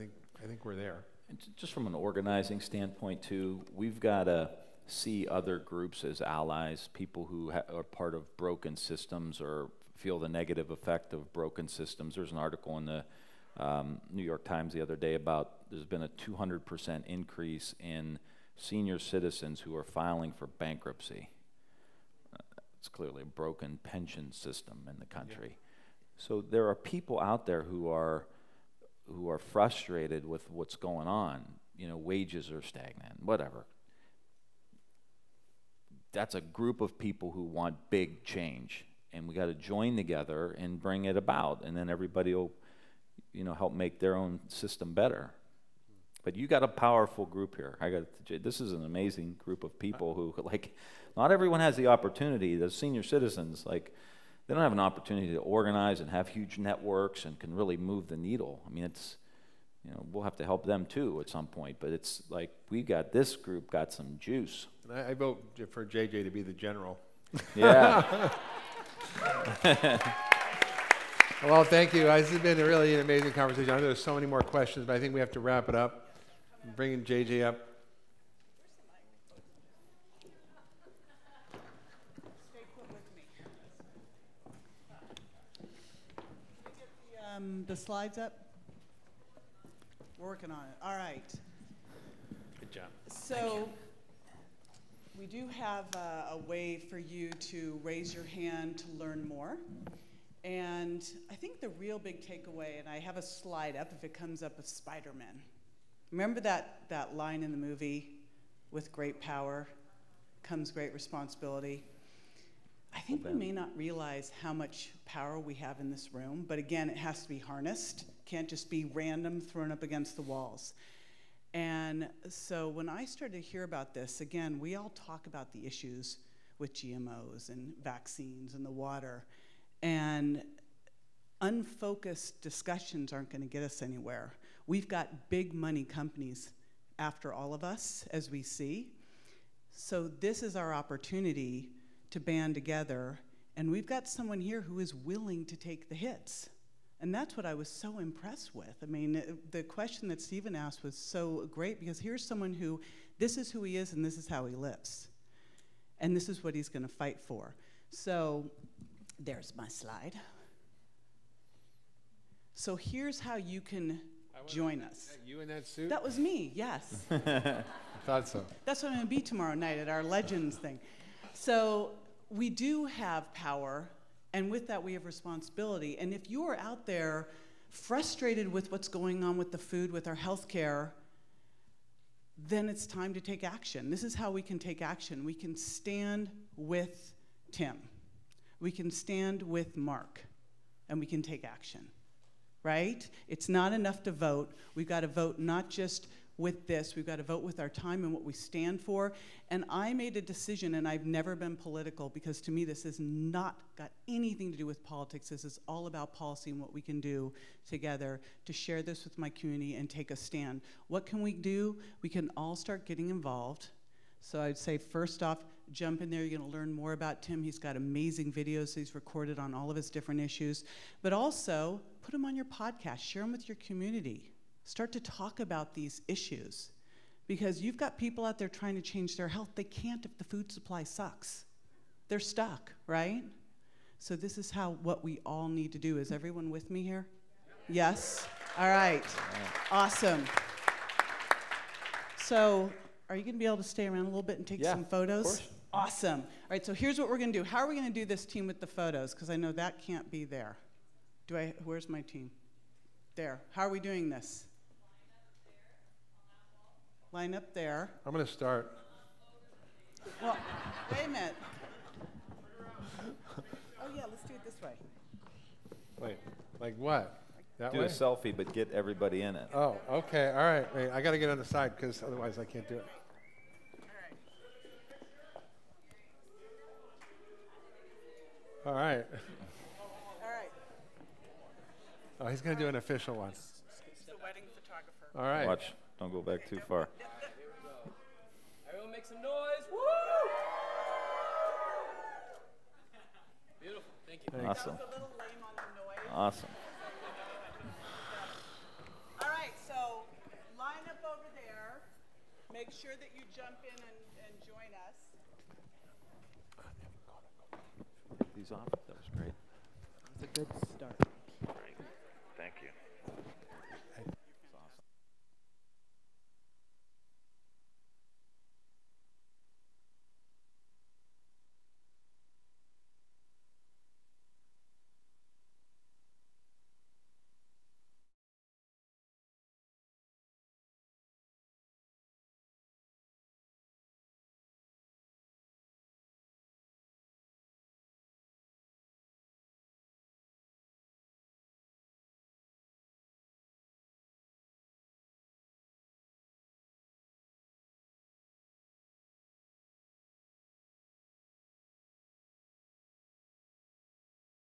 think we're there. And just from an organizing standpoint too, we've got to see other groups as allies, people who are part of broken systems or feel the negative effect of broken systems. There's an article in the New York Times the other day about there's been a 200% increase in senior citizens who are filing for bankruptcy. It's clearly a broken pension system in the country. Yeah. So there are people out there who are frustrated with what's going on. Wages are stagnant, whatever. That's a group of people who want big change, and we got to join together and bring it about, and then everybody will, help make their own system better. But you got a powerful group here. This is an amazing group of people who, not everyone has the opportunity. The senior citizens, they don't have an opportunity to organize and have huge networks and can really move the needle. I mean, we'll have to help them too at some point. But it's like this group got some juice. And I vote for JJ to be the general. Yeah. Well, thank you. This has been really an amazing conversation. I know there's so many more questions, but I think we have to wrap it up. I'm bringing JJ up. Stay put with me. Can we get the slides up? We're working on it. All right. Good job. So we do have a way for you to raise your hand to learn more. And I think the real big takeaway, and I have a slide up if it comes up, of Spider-Man. Remember that line in the movie, with great power comes great responsibility? I think we may not realize how much power we have in this room, but again, it has to be harnessed. Can't just be random, thrown up against the walls. And so when I started to hear about this, again, we all talk about the issues with GMOs and vaccines and the water, and unfocused discussions aren't going to get us anywhere. We've got big money companies after all of us, as we see. So this is our opportunity to band together, and we've got someone here who is willing to take the hits. And that's what I was so impressed with. I mean, the question that Stephen asked was so great, because here's someone who, this is who he is and this is how he lives. And this is what he's gonna fight for. So there's my slide. So here's how you can join us. You in that suit? That was me, yes. I thought so. That's what I'm gonna be tomorrow night at our Legends thing. So we do have power, and with that we have responsibility. And if you are out there frustrated with what's going on with the food, with our healthcare, then it's time to take action. This is how we can take action. We can stand with Tim. We can stand with Mark, and we can take action, right? It's not enough to vote. We've got to vote not just with this, we've got to vote with our time and what we stand for. And I made a decision, and I've never been political, because to me this has not got anything to do with politics. This is all about policy and what we can do together to share this with my community and take a stand. What can we do? We can all start getting involved. So I'd say first off, jump in there. You're gonna learn more about Tim. He's got amazing videos he's recorded on all of his different issues. But also, put them on your podcast, share them with your community. Start to talk about these issues, because you've got people out there trying to change their health. They can't if the food supply sucks. They're stuck, right? So this is what we all need to do. Is everyone with me here? Yes? All right. Awesome. So are you going to be able to stay around a little bit and take some photos? Of course. Awesome. All right, so here's what we're going to do. How are we going to do this, team, with the photos? Because I know that can't be there. Where's my team? There. How are we doing this? Line up there. I'm going to start. Well, wait a minute. Oh, yeah, let's do it this way. Wait, like what? That Do way? a selfie, but get everybody in it. Oh, okay, all right. Wait, I got to get on the side, because otherwise I can't do it. All right. All right. Oh, he's going to do an official one. He's the wedding photographer. All right. Watch. Don't go back too far. Everyone make some noise. Woo! Beautiful. Thank you. Awesome. That was a little lame on the noise. Awesome. All right, so line up over there. Make sure that you jump in and join us. These off. That was great. That's a good start.